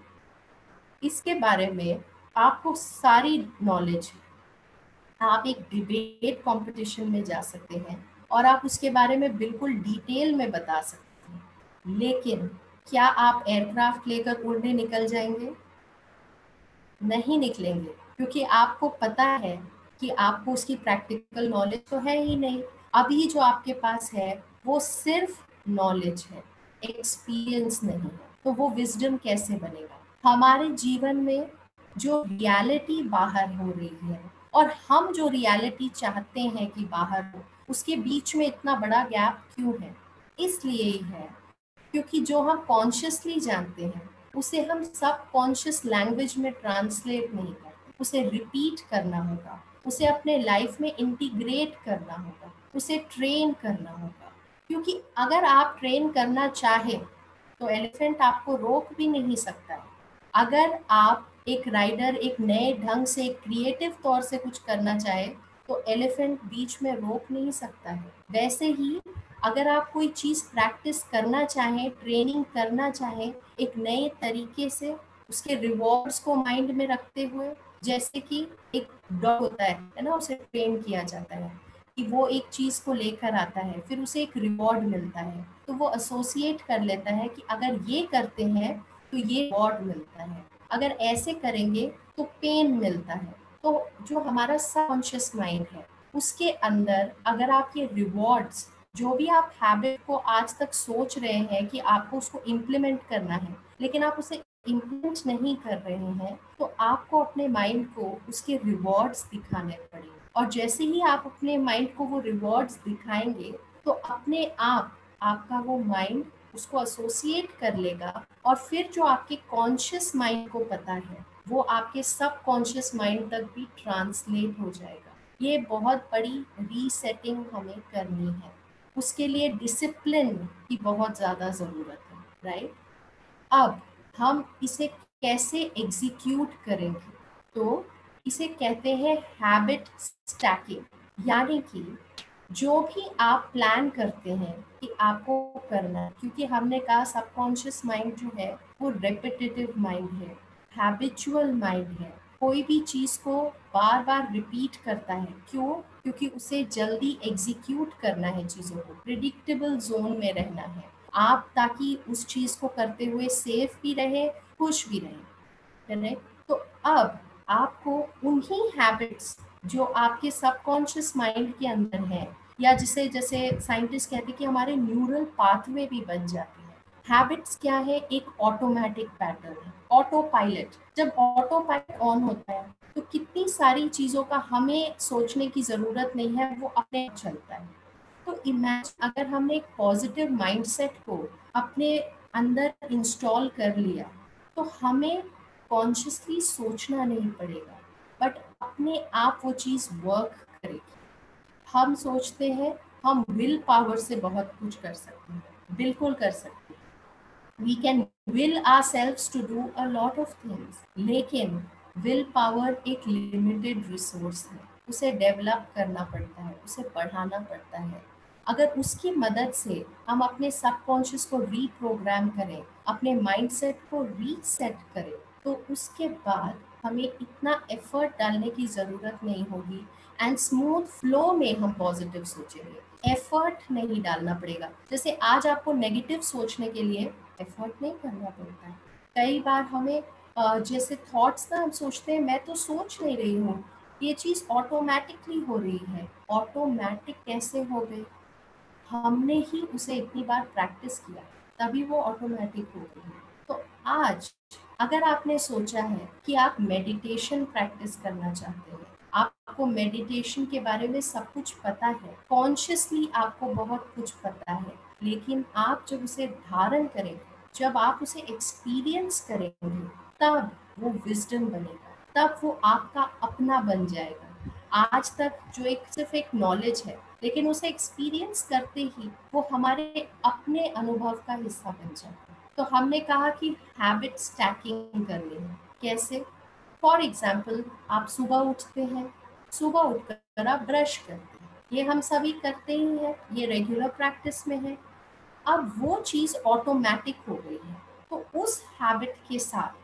इसके बारे में आपको सारी नॉलेज है, आप एक डिबेट कंपटीशन में जा सकते हैं और आप उसके बारे में बिल्कुल डिटेल में बता सकते हैं, लेकिन क्या आप एयरक्राफ्ट लेकर उड़ने निकल जाएंगे? नहीं निकलेंगे, क्योंकि आपको पता है कि आपको उसकी प्रैक्टिकल नॉलेज तो है ही नहीं। अभी जो आपके पास है वो सिर्फ नॉलेज है, एक्सपीरियंस नहीं है, तो वो विजडम कैसे बनेगा? हमारे जीवन में जो रियलिटी बाहर हो रही है और हम जो रियलिटी चाहते हैं कि बाहर हो, उसके बीच में इतना बड़ा गैप क्यों है? इसलिए ही है क्योंकि जो हम कॉन्शियसली जानते हैं उसे हम सब कॉन्शियस लैंग्वेज में ट्रांसलेट नहीं करते, उसे रिपीट करना होगा, उसे अपने लाइफ में इंटीग्रेट करना होगा, उसे ट्रेन करना होगा। क्योंकि अगर आप ट्रेन करना चाहें तो एलिफेंट आपको रोक भी नहीं सकता है। अगर आप एक राइडर एक नए ढंग से क्रिएटिव तौर से कुछ करना चाहे तो एलिफेंट बीच में रोक नहीं सकता है। वैसे ही अगर आप कोई चीज़ प्रैक्टिस करना चाहें, ट्रेनिंग करना चाहें एक नए तरीके से, उसके रिवॉर्ड्स को माइंड में रखते हुए, जैसे कि एक डॉग होता है ना, उसे ट्रेन किया जाता है कि वो एक चीज़ को लेकर आता है, फिर उसे एक रिवॉर्ड मिलता है, तो वो एसोसिएट कर लेता है कि अगर ये करते हैं तो ये रिवॉर्ड मिलता है, अगर ऐसे करेंगे तो पेन मिलता है। तो जो हमारा सबकॉन्शियस माइंड है उसके अंदर अगर आप ये रिवॉर्ड्स, जो भी आप हैबिट को आज तक सोच रहे हैं कि आपको उसको इम्प्लीमेंट करना है, लेकिन आप उसे इम्प्लीमेंट नहीं कर रहे हैं, तो आपको अपने माइंड को उसके रिवॉर्ड्स दिखाने पड़ेंगे। और जैसे ही आप अपने माइंड को वो रिवॉर्ड्स दिखाएंगे तो अपने आप आपका वो माइंड उसको एसोसिएट कर लेगा और फिर जो आपके कॉन्शियस माइंड को पता है वो आपके सब कॉन्शियस माइंड तक भी ट्रांसलेट हो जाएगा। ये बहुत बड़ी रीसेटिंग हमें करनी है। उसके लिए डिसिप्लिन की बहुत ज़्यादा ज़रूरत है, राइट। अब हम इसे कैसे एग्जीक्यूट करेंगे, तो इसे कहते हैं हैबिट स्टैकिंग। यानी कि जो भी आप प्लान करते हैं कि आपको करना है, क्योंकि हमने कहा सबकॉन्शियस माइंड जो है वो रेपिटेटिव माइंड है, हैबिचुअल माइंड है, कोई भी चीज़ को बार बार रिपीट करता है। क्यों? क्योंकि उसे जल्दी एग्जीक्यूट करना है, चीज़ों को प्रिडिक्टेबल जोन में रहना है आप, ताकि उस चीज़ को करते हुए सेफ भी रहे, खुश भी रहे, करेक्ट। तो अब आपको उन्हीं हैबिट्स जो आपके सबकॉन्शियस माइंड के अंदर है, या जिसे जैसे साइंटिस्ट कहते हैं कि हमारे न्यूरल पाथवे भी बन जाते हैं। हैबिट्स क्या है? एक ऑटोमेटिक पैटर्न है, ऑटो पायलट। जब ऑटो पायलट ऑन होता है तो कितनी सारी चीज़ों का हमें सोचने की ज़रूरत नहीं है, वो अपने आप चलता है। तो इमेजिन अगर हमने एक पॉजिटिव माइंडसेट को अपने अंदर इंस्टॉल कर लिया, तो हमें कॉन्शियसली सोचना नहीं पड़ेगा, बट अपने आप वो चीज़ वर्क करेगी। हम सोचते हैं हम विल पावर से बहुत कुछ कर सकते हैं, बिल्कुल कर सकते हैं। We can will ourselves to do a lot of things, लेकिन विल पावर एक लिमिटेड रिसोर्स है, उसे डेवलप करना पड़ता है, उसे बढ़ाना पड़ता है। अगर उसकी मदद से हम अपने सबकॉन्शियस को रीप्रोग्राम करें, अपने माइंडसेट को रीसेट करें, तो उसके बाद हमें इतना एफर्ट डालने की ज़रूरत नहीं होगी, एंड स्मूथ फ्लो में हम पॉजिटिव सोचेंगे। एफर्ट नहीं डालना पड़ेगा। जैसे आज आपको नेगेटिव सोचने के लिए एफर्ट नहीं करना पड़ता है। कई बार हमें जैसे थॉट्स ना, हम सोचते हैं मैं तो सोच नहीं रही हूँ, ये चीज़ ऑटोमेटिकली हो रही है। ऑटोमेटिक कैसे हो गई? हमने ही उसे इतनी बार प्रैक्टिस किया, तभी वो ऑटोमेटिक हो गई है। तो आज अगर आपने सोचा है कि आप मेडिटेशन प्रैक्टिस करना चाहते हैं, आपको मेडिटेशन के बारे में सब कुछ पता है, कॉन्शियसली आपको बहुत कुछ पता है, लेकिन आप जब उसे धारण करेंगे, जब आप उसे एक्सपीरियंस करेंगे, तब वो विजडम बनेगा, तब वो आपका अपना बन जाएगा। आज तक जो एक सिर्फ एक नॉलेज है, लेकिन उसे एक्सपीरियंस करते ही वो हमारे अपने अनुभव का हिस्सा बन जाता है। तो हमने कहा कि हैबिट स्टैकिंग करनी है। कैसे? फॉर एग्जाम्पल, आप सुबह उठते हैं, सुबह उठकर आप ब्रश करते हैं, ये हम सभी करते ही हैं, ये रेगुलर प्रैक्टिस में है। अब वो चीज़ ऑटोमेटिक हो गई है, तो उस हैबिट के साथ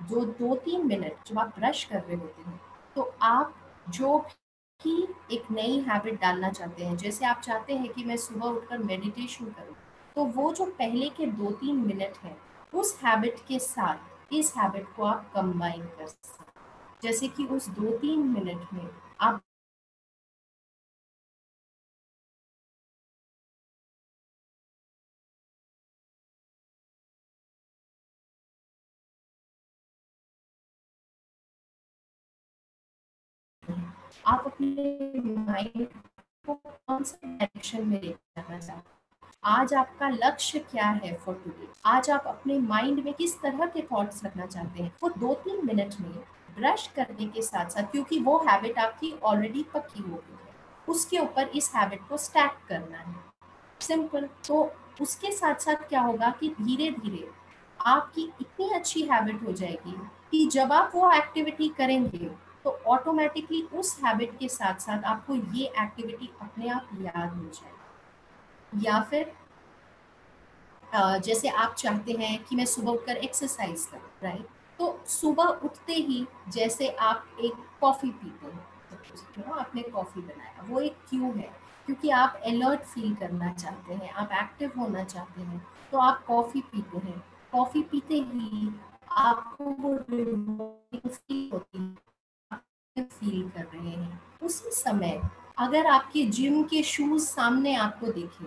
जो 2-3 मिनट जब आप ब्रश कर रहे होते हैं, तो आप जो भी एक नई हैबिट डालना चाहते हैं, जैसे आप चाहते हैं कि मैं सुबह उठकर मेडिटेशन करूं, तो वो जो पहले के 2-3 मिनट है, उस हैबिट के साथ इस हैबिट को आप कंबाइन कर सकते हैं। जैसे कि उस 2-3 मिनट में आप अपने माइंड को कौन से डायरेक्शन में लेकर जाना चाहते हैं, आज आपका लक्ष्य क्या है फॉर टुडे, आज आप अपने माइंड में किस तरह के थॉट्स रखना चाहते हैं, वो 2-3 मिनट में ब्रश करने के साथ साथ, क्योंकि वो हैबिट आपकी ऑलरेडी पक्की हो गई है, उसके ऊपर इस हैबिट को स्टैक करना है, सिंपल। तो उसके साथ साथ क्या होगा कि धीरे धीरे आपकी इतनी अच्छी हैबिट हो जाएगी कि जब आप वो एक्टिविटी करेंगे, तो ऑटोमेटिकली उस हैबिट के साथ साथ आपको ये एक्टिविटी अपने आप याद हो जाएगी। या फिर जैसे आप चाहते हैं कि मैं सुबह उठकर एक्सरसाइज करूं, राइट, तो सुबह उठते ही जैसे आप एक कॉफ़ी पीते हैं, तो आपने कॉफ़ी बनाया, वो एक क्यू है, क्योंकि आप अलर्ट फील करना चाहते हैं, आप एक्टिव होना चाहते हैं, तो आप कॉफ़ी पीते हैं। कॉफ़ी पीते ही आपको वो रिवॉर्डिंग फील होती है, आप फील कर रहे हैं। उसी समय अगर आपके जिम के शूज सामने आपको दिखे,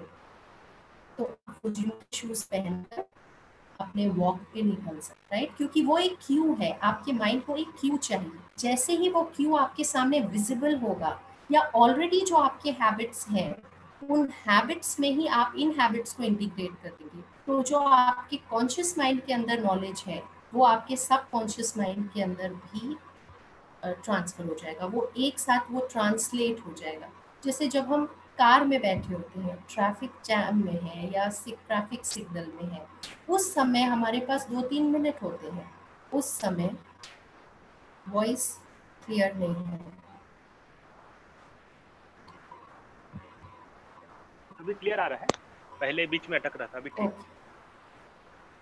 तो आप वो जिम के शूज पहनकर अपने वॉक पे निकल सकते, राइट, क्योंकि वो एक क्यू है, आपके माइंड को एक क्यू चाहिए। जैसे ही वो क्यू आपके सामने विजिबल होगा, या ऑलरेडी जो आपके हैबिट्स हैं, उन हैबिट्स में ही आप इन हैबिट्स को इंटीग्रेट कर देंगे, तो जो आपके कॉन्शियस माइंड के अंदर नॉलेज है, वो आपके सब कॉन्शियस माइंड के अंदर भी ट्रांसफर हो जाएगा, वो एक साथ वो ट्रांसलेट हो जाएगा। जैसे जब हम कार में बैठे होते हैं, ट्रैफिक जैम में है या ट्रैफिक सिग्नल में है, उस समय हमारे पास 2-3 मिनट होते हैं, उस समय वॉइस क्लियर नहीं है। अभी क्लियर आ रहा है, पहले बीच में अटक रहा था, अभी ठीक।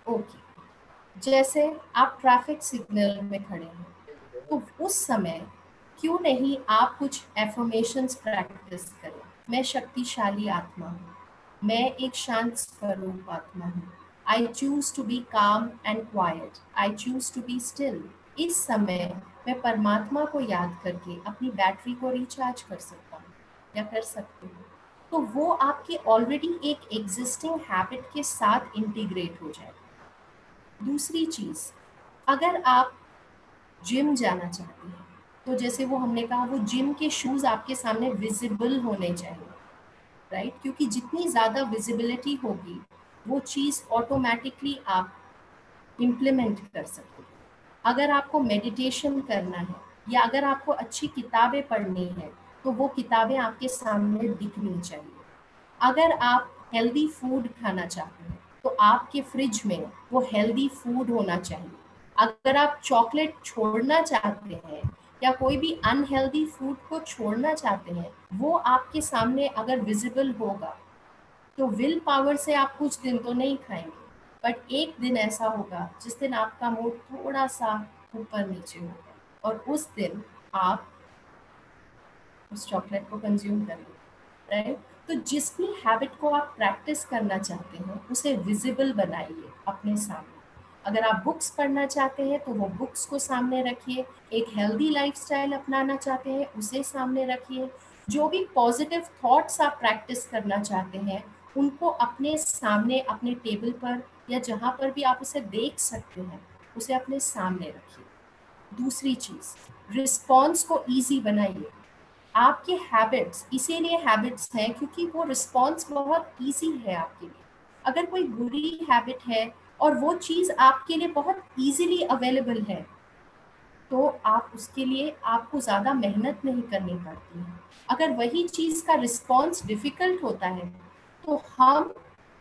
ओके, जैसे आप ट्रैफिक सिग्नल में खड़े हैं तो उस समय क्यों नहीं आप कुछ एफर्मेशंस प्रैक्टिस करें। मैं शक्तिशाली आत्मा हूँ, मैं एक शांत स्वरूप आत्मा हूँ। I choose to be calm and quiet, I choose to be still. इस समय मैं परमात्मा को याद करके अपनी बैटरी को रिचार्ज कर सकता हूँ या कर सकती हूँ। तो वो आपके ऑलरेडी एक एग्जिस्टिंग हैबिट के साथ इंटीग्रेट हो जाए। दूसरी चीज़, अगर आप जिम जाना चाहते हैं तो जैसे वो हमने कहा, वो जिम के शूज़ आपके सामने विजिबल होने चाहिए, राइट? क्योंकि जितनी ज़्यादा विजिबिलिटी होगी वो चीज़ ऑटोमेटिकली आप इम्प्लीमेंट कर सकते हैं। अगर आपको मेडिटेशन करना है या अगर आपको अच्छी किताबें पढ़नी है तो वो किताबें आपके सामने दिखनी चाहिए। अगर आप हेल्दी फूड खाना चाहते हैं तो आपके फ्रिज में वो हेल्दी फूड होना चाहिए। अगर आप चॉकलेट छोड़ना चाहते हैं या कोई भी अनहेल्दी फूड को छोड़ना चाहते हैं, वो आपके सामने अगर विजिबल होगा तो विल पावर से आप कुछ दिन तो नहीं खाएंगे, बट एक दिन ऐसा होगा जिस दिन आपका मूड थोड़ा सा ऊपर नीचे होगा और उस दिन आप उस चॉकलेट को कंज्यूम करेंगे, राइट? तो जिस भी हैबिट को आप प्रैक्टिस करना चाहते हैं उसे विजिबल बनाइए अपने सामने। अगर आप बुक्स पढ़ना चाहते हैं तो वो बुक्स को सामने रखिए। एक हेल्दी लाइफस्टाइल अपनाना चाहते हैं उसे सामने रखिए। जो भी पॉजिटिव थॉट्स आप प्रैक्टिस करना चाहते हैं उनको अपने सामने, अपने टेबल पर या जहाँ पर भी आप उसे देख सकते हैं उसे अपने सामने रखिए। दूसरी चीज़, रिस्पॉन्स को ईजी बनाइए। आपके हैबिट्स इसीलिए हैबिट्स हैं क्योंकि वो रिस्पॉन्स बहुत इजी है आपके लिए। अगर कोई बुरी हैबिट है और वो चीज़ आपके लिए बहुत इजीली अवेलेबल है तो आप उसके लिए आपको ज़्यादा मेहनत नहीं करनी पड़ती है। अगर वही चीज़ का रिस्पॉन्स डिफ़िकल्ट होता है तो हम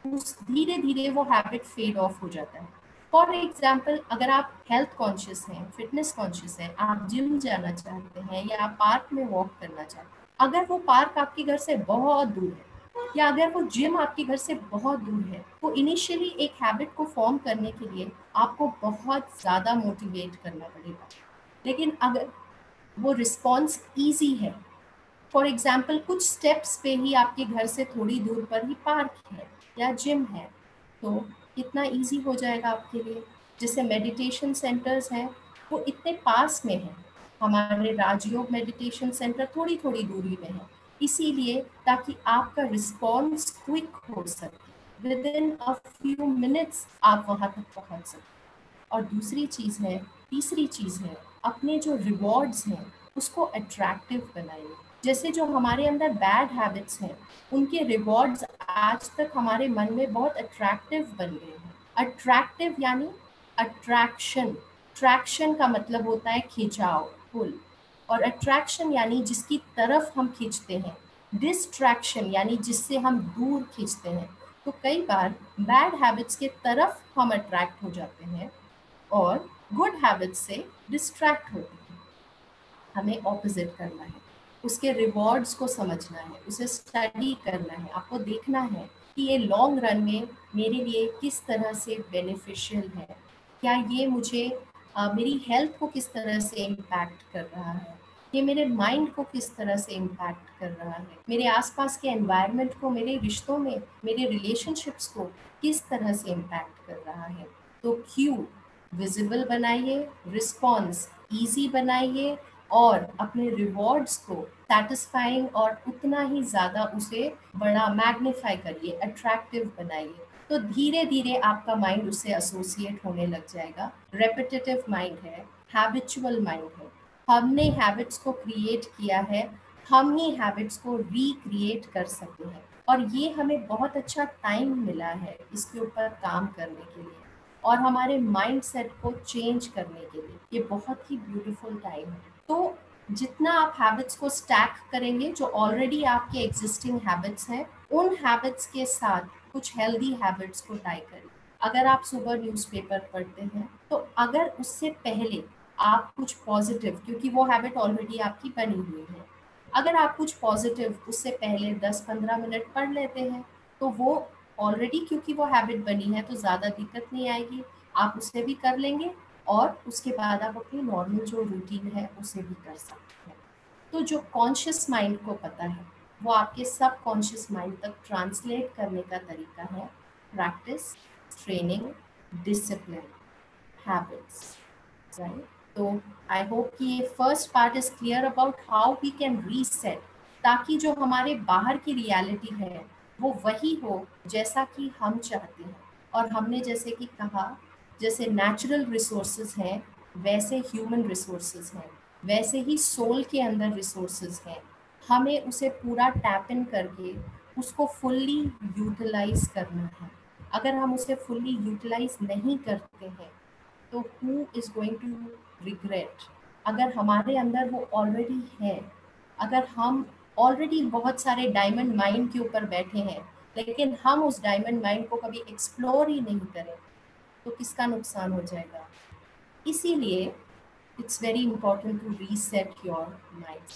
उस धीरे धीरे वो हैबिट फेड ऑफ हो जाता है। फॉर एग्जाम्पल, अगर आप हेल्थ कॉन्शियस हैं, फिटनेस कॉन्शियस हैं, आप जिम जाना चाहते हैं या आप पार्क में वॉक करना चाहते हैं, अगर वो पार्क आपके घर से बहुत दूर है या अगर वो जिम आपके घर से बहुत दूर है तो इनिशियली एक हैबिट को फॉर्म करने के लिए आपको बहुत ज़्यादा मोटिवेट करना पड़ेगा। लेकिन अगर वो रिस्पॉन्स ईजी है, फॉर एग्जाम्पल कुछ स्टेप्स पे ही आपके घर से थोड़ी दूर पर ही पार्क है या जिम है, तो इतना इजी हो जाएगा आपके लिए। जैसे मेडिटेशन सेंटर्स हैं वो इतने पास में हैं, हमारे राजयोग मेडिटेशन सेंटर थोड़ी थोड़ी दूरी में है, इसीलिए ताकि आपका रिस्पॉन्स क्विक हो सके, with in a few minutes आप वहाँ तक पहुँच सकें। और दूसरी चीज़ है, तीसरी चीज़ है, अपने जो रिवॉर्ड्स हैं उसको अट्रैक्टिव बनाइए। जैसे जो हमारे अंदर बैड हैबिट्स हैं उनके रिवॉर्ड्स आज तक हमारे मन में बहुत अट्रैक्टिव बन गए हैं। अट्रैक्टिव यानी अट्रैक्शन, ट्रैक्शन का मतलब होता है खिंचाव, पुल, और अट्रैक्शन यानी जिसकी तरफ हम खींचते हैं, डिस्ट्रैक्शन यानी जिससे हम दूर खींचते हैं। तो कई बार बैड हैबिट्स के तरफ हम अट्रैक्ट हो जाते हैं और गुड हैबिट्स से डिस्ट्रैक्ट होते हैं। हमें ऑपोजिट करना है, उसके रिवॉर्ड्स को समझना है, उसे स्टडी करना है। आपको देखना है कि ये लॉन्ग रन में मेरे लिए किस तरह से बेनिफिशियल है, क्या ये मुझे मेरी हेल्थ को किस तरह से इम्पैक्ट कर रहा है, ये मेरे माइंड को किस तरह से इम्पैक्ट कर रहा है, मेरे आसपास के एनवायरनमेंट को, मेरे रिश्तों में, मेरे रिलेशनशिप्स को किस तरह से इम्पैक्ट कर रहा है। तो क्यू विजिबल बनाइए, रिस्पॉन्स ईजी बनाइए और अपने रिवॉर्ड्स को सेटिस्फाइंग और उतना ही ज़्यादा उसे बड़ा मैग्नीफाई करिए, अट्रैक्टिव बनाइए। तो धीरे धीरे आपका माइंड उससे एसोसिएट होने लग जाएगा। रेपिटेटिव माइंड है, हैबिचुअल माइंड है। हमने हैबिट्स को क्रिएट किया है, हम ही हैबिट्स को रिक्रिएट कर सकते हैं और ये हमें बहुत अच्छा टाइम मिला है इसके ऊपर काम करने के लिए और हमारे माइंड सेट को चेंज करने के लिए। ये बहुत ही ब्यूटीफुल टाइम है। तो जितना आप हैबिट्स को स्टैक करेंगे, जो ऑलरेडी आपके एग्जिस्टिंग हैबिट्स हैं, उन हैबिट्स के साथ कुछ हेल्दी हैबिट्स को टाई करें। अगर आप सुबह न्यूज़पेपर पढ़ते हैं, तो अगर उससे पहले आप कुछ पॉजिटिव, क्योंकि वो हैबिट ऑलरेडी आपकी बनी हुई है, अगर आप कुछ पॉजिटिव उससे पहले 10-15 मिनट पढ़ लेते हैं, तो वो ऑलरेडी, क्योंकि वो हैबिट बनी है, तो ज़्यादा दिक्कत नहीं आएगी, आप उसे भी कर लेंगे और उसके बाद आप अपनी नॉर्मल जो रूटीन है उसे भी कर सकते हैं। तो जो कॉन्शियस माइंड को पता है, वो आपके सब कॉन्शियस माइंड तक ट्रांसलेट करने का तरीका है practice, training, discipline, habits, right? तो आई होप कि ये first part is clear about how we can reset, ताकि जो हमारे बाहर की रियलिटी है वो वही हो जैसा कि हम चाहते हैं। और हमने जैसे कि कहा, जैसे नेचुरल रिसोर्सेज हैं वैसे ह्यूमन रिसोर्सेज हैं, वैसे ही सोल के अंदर रिसोर्सेज हैं। हमें उसे पूरा टैप इन करके उसको फुल्ली यूटिलाइज करना है। अगर हम उसे फुल्ली यूटिलाइज नहीं करते हैं, तो who is going to regret? अगर हमारे अंदर वो ऑलरेडी है, अगर हम ऑलरेडी बहुत सारे डायमंड माइन के ऊपर बैठे हैं, लेकिन हम उस डायमंड माइन को कभी एक्सप्लोर ही नहीं करें, तो किसका नुकसान हो जाएगा? इसीलिए it's very important to reset your mind.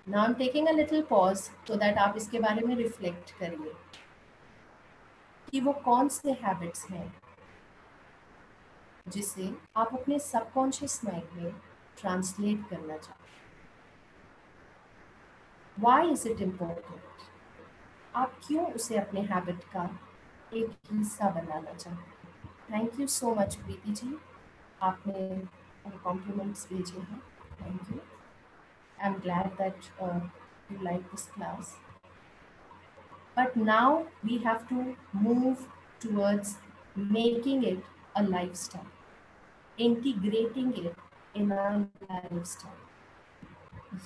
Now I am taking a little pause so that आप इसके बारे में रिफ्लेक्ट करिए कि वो कौन से हैबिट्स हैं जिसे आप अपने सबकॉन्शियस माइंड में ट्रांसलेट करना चाहते हैं। Why is it important? आप क्यों उसे अपने हैबिट का एक हिस्सा बनाना चाहते हैं? Thank you so much Preeti ji, आपने कॉम्प्लीमेंट्स भेजे हैं, thank you. I am glad that you like this class, but now we have to move towards making it a lifestyle, integrating it in our lifestyle.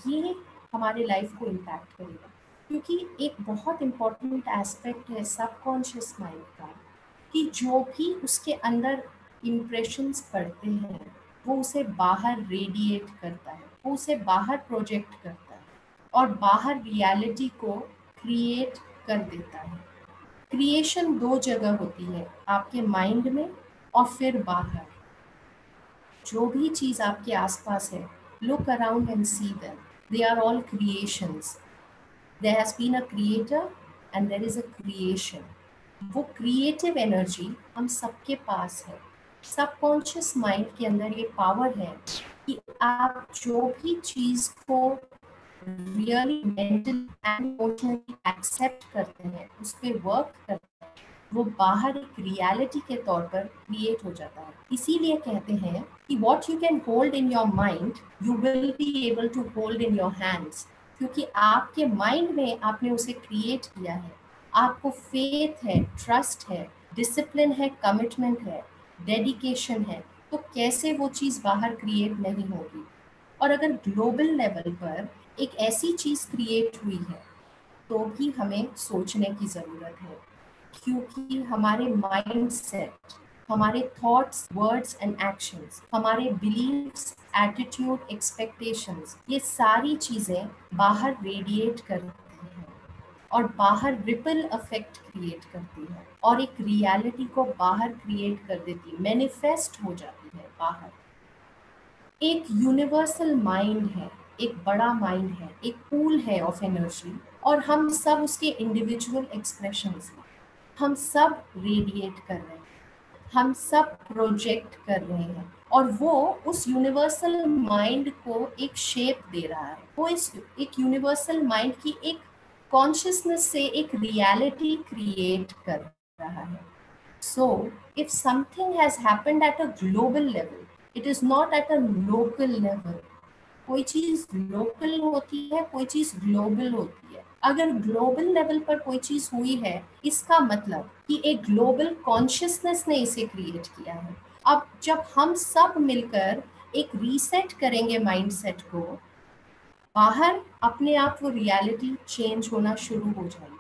ये हमारे life को impact करेगा, क्योंकि एक बहुत इम्पॉर्टेंट एस्पेक्ट है सबकॉन्शियस माइंड का, कि जो भी उसके अंदर इम्प्रेशंस पड़ते हैं वो उसे बाहर रेडिएट करता है, वो उसे बाहर प्रोजेक्ट करता है और बाहर रियलिटी को क्रिएट कर देता है। क्रिएशन दो जगह होती है, आपके माइंड में और फिर बाहर। जो भी चीज़ आपके आसपास है, look around and see them. They are all creations. There has been a creator and there is a creation. वो क्रिएटिव एनर्जी हम सबके पास है। सबकॉन्शियस माइंड के अंदर ये पावर है कि आप जो भी चीज़ को really mentally and emotionally accept करते हैं, उस पर वर्क करते हैं, वो बाहर एक रियलिटी के तौर पर क्रिएट हो जाता है। इसीलिए कहते हैं कि what you can hold in your mind, you will be able to hold in your hands, क्योंकि आपके माइंड में आपने उसे क्रिएट किया है। आपको फेथ है, ट्रस्ट है, डिसिप्लिन है, कमिटमेंट है, डेडिकेशन है, तो कैसे वो चीज़ बाहर क्रिएट नहीं होगी? और अगर ग्लोबल लेवल पर एक ऐसी चीज़ क्रिएट हुई है, तो भी हमें सोचने की ज़रूरत है, क्योंकि हमारे माइंड सेट, हमारे थॉट्स, वर्ड्स एंड एक्शंस, हमारे बिलीव्स, एटीट्यूड, एक्सपेक्टेशंस, ये सारी चीज़ें बाहर रेडिएट करती हैं और बाहर रिपल इफेक्ट क्रिएट करती है और एक रियलिटी को बाहर क्रिएट कर देती है, मैनिफेस्ट हो जाती है बाहर। एक यूनिवर्सल माइंड है, एक बड़ा माइंड है, एक पूल है ऑफ एनर्जी, और हम सब उसके इंडिविजुअल एक्सप्रेशंस हैं। हम सब रेडिएट कर रहे हैं, हम सब प्रोजेक्ट कर रहे हैं, और वो उस यूनिवर्सल माइंड को एक शेप दे रहा है। वो इस एक यूनिवर्सल माइंड की एक कॉन्शियसनेस से एक रियलिटी क्रिएट कर रहा है। So if something has happened at a global level, it is not at a local level. कोई चीज लोकल होती है, कोई चीज ग्लोबल होती है। अगर ग्लोबल लेवल पर कोई चीज हुई है, इसका मतलब कि एक ग्लोबल कॉन्शियसनेस ने इसे क्रिएट किया है। अब जब हम सब मिलकर एक रीसेट करेंगे माइंडसेट को, बाहर अपने आप वो रियलिटी चेंज होना शुरू हो जाएगी।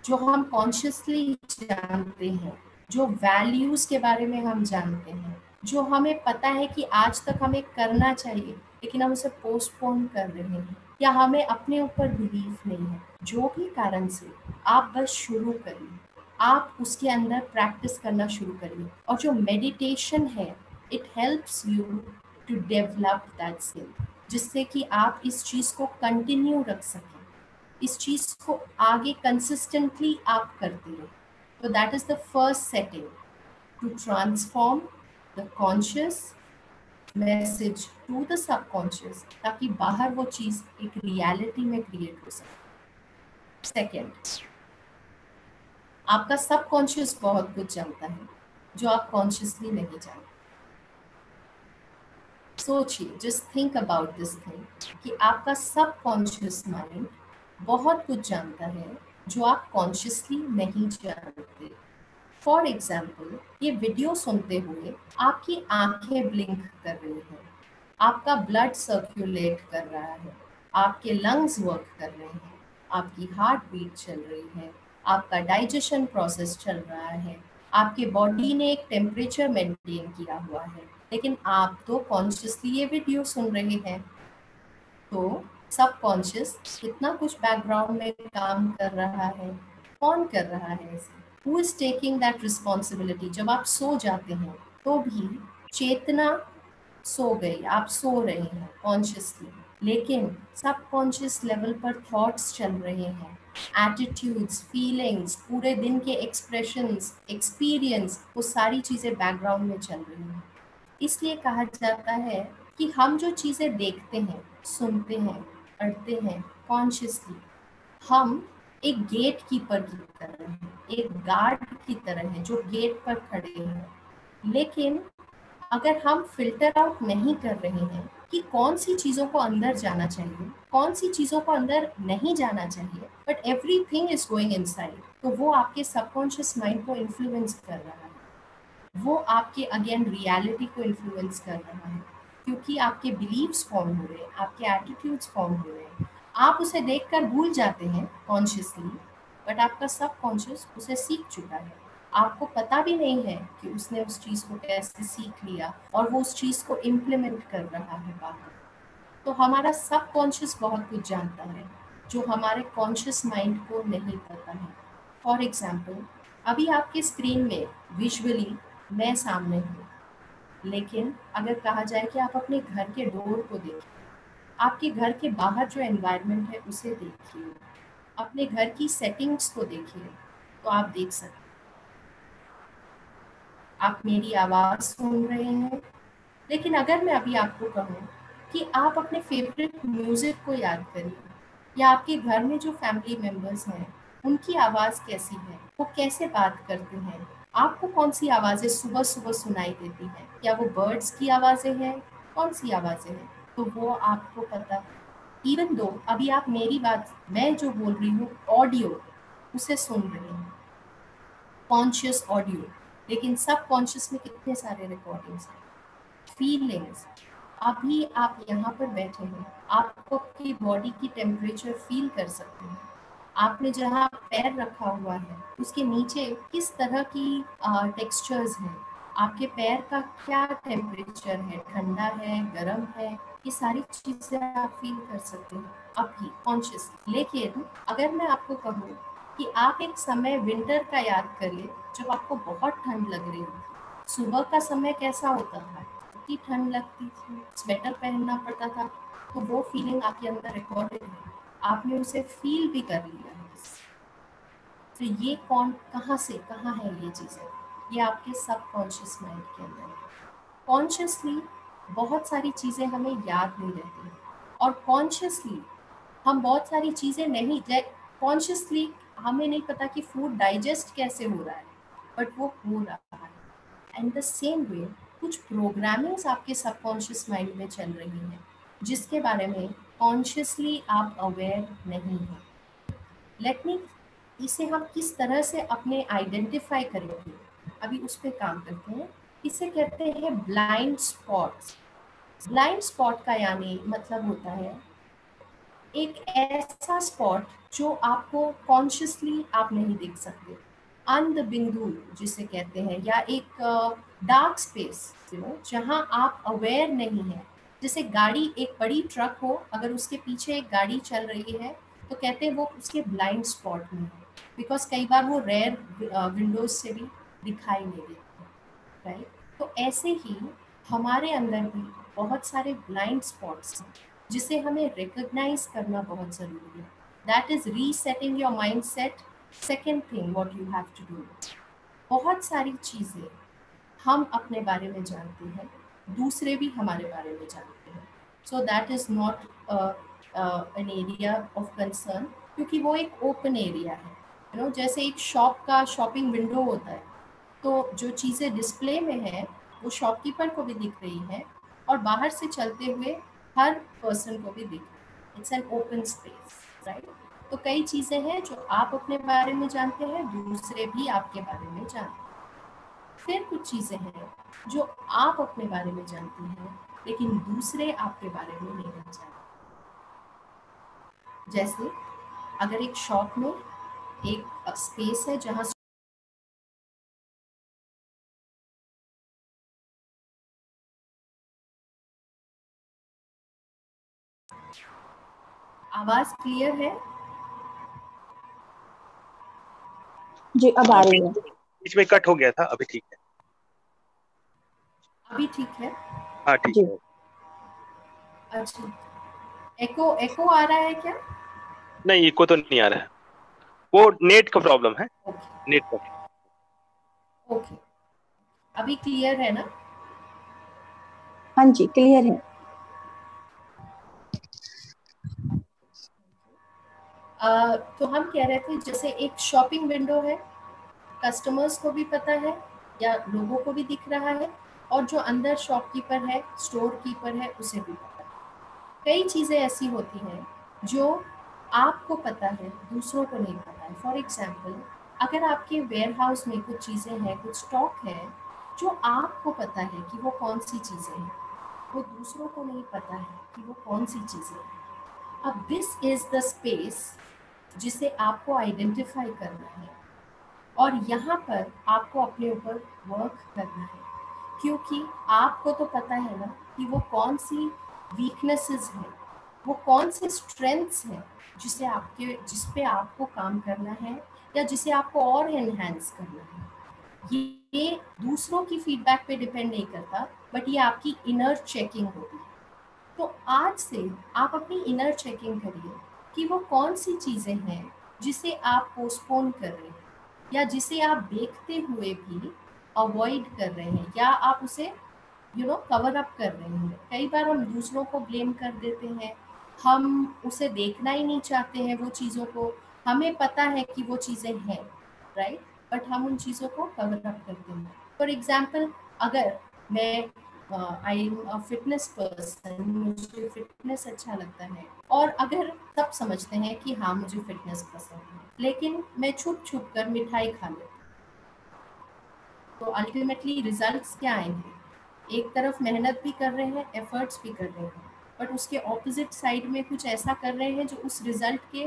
जो हम कॉन्शियसली जानते हैं, जो वैल्यूज के बारे में हम जानते हैं, जो हमें पता है कि आज तक हमें करना चाहिए, लेकिन हम उसे पोस्टपोन कर रहे हैं या हमें अपने ऊपर बिलीव नहीं है। जो भी कारण से, आप बस शुरू करिए, आप उसके अंदर प्रैक्टिस करना शुरू करिए। और जो मेडिटेशन है, it helps you to develop that skill, जिससे कि आप इस चीज़ को कंटिन्यू रख सकें, इस चीज़ को आगे कंसिस्टेंटली आप करते रहें। तो that is the first setting to transform the conscious message to the subconscious, ताकि बाहर वो चीज़ एक रियलिटी में क्रिएट हो सके। सेकेंड, आपका सबकॉन्शियस बहुत कुछ जानता है जो आप कॉन्शियसली नहीं जानते। सोचिए, just think about this thing कि आपका सबकॉन्शियस माइंड बहुत कुछ जानता है जो आप कॉन्शियसली नहीं जानते। फॉर एग्जाम्पल, ये वीडियो सुनते हुए आपकी आंखें ब्लिंक कर रही हैं, आपका ब्लड सर्कुलेट कर रहा है, आपके लंग्स वर्क कर रहे हैं, आपकी हार्ट बीट चल रही है, आपका डाइजेशन प्रोसेस चल रहा है, आपके बॉडी ने एक टेम्परेचर मेंटेन किया हुआ है, लेकिन आप तो कॉन्शियसली ये वीडियो सुन रहे हैं। तो सबकॉन्शियस कितना कुछ बैकग्राउंड में काम कर रहा है, कौन कर रहा है इसे, who is taking that responsibility. जब आप सो जाते हैं तो भी चेतना सो गई, आप सो रहे हैं कॉन्शियसली, लेकिन सबकॉन्शियस लेवल पर थॉट्स चल रहे हैं, एटीट्यूड्स, फीलिंग्स, पूरे दिन के एक्सप्रेशंस, एक्सपीरियंस, वो सारी चीज़ें बैकग्राउंड में चल रही हैं। इसलिए कहा जाता है कि हम जो चीज़ें देखते हैं, सुनते हैं, पढ़ते हैं कॉन्शियसली, हम एक गेट कीपर की तरह हैं, एक गार्ड की तरह हैं जो गेट पर खड़े हैं। लेकिन अगर हम फिल्टर आउट नहीं कर रहे हैं कि कौन सी चीज़ों को अंदर जाना चाहिए, कौन सी चीज़ों को अंदर नहीं जाना चाहिए, but everything is going inside, तो वो आपके सबकॉन्शियस माइंड को इन्फ्लुएंस कर रहा है, वो आपके अगेन रियलिटी को इन्फ्लुएंस कर रहा है, क्योंकि आपके बिलीव्स फॉर्म हो रहे हैं, आपके एटीट्यूड्स फॉर्म हो रहे हैं। आप उसे देखकर भूल जाते हैं कॉन्शियसली, बट आपका सबकॉन्शियस उसे सीख चुका है। आपको पता भी नहीं है कि उसने उस चीज़ को कैसे सीख लिया और वो उस चीज़ को इम्प्लीमेंट कर रहा है बाहर। तो हमारा सबकॉन्शियस बहुत कुछ जानता है जो हमारे कॉन्शियस माइंड को नहीं पता है। फॉर एग्जाम्पल, अभी आपके स्क्रीन में विजुअली मैं सामने हूँ, लेकिन अगर कहा जाए कि आप अपने घर के डोर को देखिए, आपके घर के बाहर जो एनवायरनमेंट है उसे देखिए, अपने घर की सेटिंग्स को देखिए, तो आप देख सकते, आप मेरी आवाज़ सुन रहे हैं। लेकिन अगर मैं अभी आपको कहूँ कि आप अपने फेवरेट म्यूज़िक को याद करिए, या आपके घर में जो फैमिली मेम्बर्स हैं उनकी आवाज़ कैसी है, वो कैसे बात करते हैं, आपको कौन सी आवाज़ें सुबह सुबह सुनाई देती हैं, क्या वो बर्ड्स की आवाज़ें हैं, कौन सी आवाज़ें हैं, तो वो आपको पता। इवन दो अभी आप मेरी बात, मैं जो बोल रही हूँ ऑडियो, उसे सुन रहे हैं, कॉन्शियस ऑडियो, लेकिन सब कॉन्शियस में कितने सारे रिकॉर्डिंग्स हैं, फीलिंग्स। अभी आप यहाँ पर बैठे हैं, आपको आपकी बॉडी की टेम्परेचर फील कर सकते हैं, आपने जहाँ पैर रखा हुआ है उसके नीचे किस तरह की टेक्सचर्स हैं, आपके पैर का क्या टेम्परेचर है, ठंडा है, गर्म है, ये सारी चीज़ें आप फील कर सकते हैं अभी कॉन्शियस। लेकिन अगर मैं आपको कहूँ कि आप एक समय विंटर का याद करिए जब आपको बहुत ठंड लग रही थी, सुबह का समय कैसा होता था, इतनी ठंड लगती थी, स्वेटर पहनना पड़ता था, तो वो फीलिंग आपके अंदर रिकॉर्डेड है, आपने उसे फील भी कर लिया है। तो ये कौन, कहाँ से कहाँ है ये चीज़ें, ये आपके सबकॉन्शियस माइंड के अंदर है। कॉन्शियसली बहुत सारी चीज़ें हमें याद नहीं रहती, और कॉन्शियसली हम बहुत सारी चीज़ें नहीं, कॉन्शियसली हमें नहीं पता कि फूड डाइजेस्ट कैसे हो रहा है, बट वो हो रहा है। एंड द सेम वे कुछ प्रोग्रामिंग्स आपके सबकॉन्शियस माइंड में चल रही हैं जिसके बारे में कॉन्शियसली आप अवेयर नहीं हैं। लेट मी, इसे हम किस तरह से अपने आइडेंटिफाई करेंगे, अभी उस पर काम करते हैं। इसे कहते हैं ब्लाइंड स्पॉट्स। ब्लाइंड स्पॉट का यानी मतलब होता है एक ऐसा स्पॉट जो आपको कॉन्शियसली आप नहीं देख सकते, अंध बिंदु जिसे कहते हैं, या एक डार्क स्पेस जहाँ आप अवेयर नहीं हैं, जैसे गाड़ी, एक बड़ी ट्रक हो, अगर उसके पीछे एक गाड़ी चल रही है तो कहते हैं वो उसके ब्लाइंड स्पॉट में है, बिकॉज कई बार वो रेयर विंडोज से भी दिखाई नहीं देती, राइट। तो ऐसे ही हमारे अंदर भी बहुत सारे ब्लाइंड स्पॉट्स हैं जिसे हमें रिकॉग्नाइज करना बहुत ज़रूरी है। That is resetting your mind set. Second thing what you have to do, बहुत सारी चीज़ें हम अपने बारे में जानते हैं, दूसरे भी हमारे बारे में जानते हैं, so that is not an area of concern, क्योंकि वो एक ओपन एरिया है। यू नो, जैसे एक शॉप का शॉपिंग विंडो होता है, तो जो चीज़ें डिस्प्ले में है वो शॉपकीपर को भी दिख रही है और बाहर से चलते हुए हर पर्सन को भी दिख रही है। It's an open space, right. तो कई चीज़ें हैं जो आप अपने बारे में जानते हैं, दूसरे भी आपके बारे में जानते हैं। फिर कुछ चीज़ें हैं जो आप अपने बारे में जानते हैं लेकिन दूसरे आपके बारे में नहीं जानते। जैसे अगर एक शॉप में एक स्पेस है जहाँ आवाज क्लियर है? जी अब आ रही है। बीच में कट हो गया था, अभी ठीक है। अभी ठीक है? हाँ ठीक जी है। अच्छा, एको एको आ रहा है क्या? नहीं, इको तो नहीं आ रहा है, वो नेट का प्रॉब्लम है, ओके नेट का। ओके, अभी क्लियर है ना? हाँ जी क्लियर है। तो हम कह रहे थे जैसे एक शॉपिंग विंडो है, कस्टमर्स को भी पता है या लोगों को भी दिख रहा है, और जो अंदर शॉपकीपर है, स्टोर कीपर है, उसे भी पता है। कई चीज़ें ऐसी होती हैं जो आपको पता है, दूसरों को नहीं पता है। फॉर एग्जाम्पल, अगर आपके वेयर हाउस में कुछ चीज़ें हैं, कुछ स्टॉक है जो आपको पता है कि वो कौन सी चीज़ें हैं, वो दूसरों को नहीं पता है कि वो कौन सी चीज़ें हैं। अब दिस इज़ द स्पेस जिसे आपको आइडेंटिफाई करना है, और यहाँ पर आपको अपने ऊपर वर्क करना है, क्योंकि आपको तो पता है ना कि वो कौन सी वीकनेसेस हैं, वो कौन से स्ट्रेंथ्स हैं जिस पे आपको काम करना है या जिसे आपको और एनहांस करना है। ये दूसरों की फीडबैक पे डिपेंड नहीं करता, बट ये आपकी इनर चेकिंग होती है। तो आज से आप अपनी इनर चेकिंग करिए कि वो कौन सी चीज़ें हैं जिसे आप पोस्टपोन कर रहे हैं, या जिसे आप देखते हुए भी अवॉइड कर रहे हैं, या आप उसे कवर अप कर रहे हैं। कई बार हम दूसरों को ब्लेम कर देते हैं, हम उसे देखना ही नहीं चाहते हैं वो चीज़ों को। हमें पता है कि वो चीज़ें हैं, राइट, बट हम उन चीज़ों को कवर अप करते हैं। फॉर एग्जाम्पल, अगर मैं I am a fitness person, मुझे फिटनेस अच्छा लगता है, और अगर सब समझते हैं कि हाँ मुझे फिटनेस पसंद है, लेकिन मैं छुप छुप कर मिठाई खा लेती हूँ, तो अल्टीमेटली रिजल्ट्स क्या आएंगे? एक तरफ मेहनत भी कर रहे हैं, एफर्ट्स भी कर रहे हैं, बट उसके ऑपोजिट साइड में कुछ ऐसा कर रहे हैं जो उस रिजल्ट के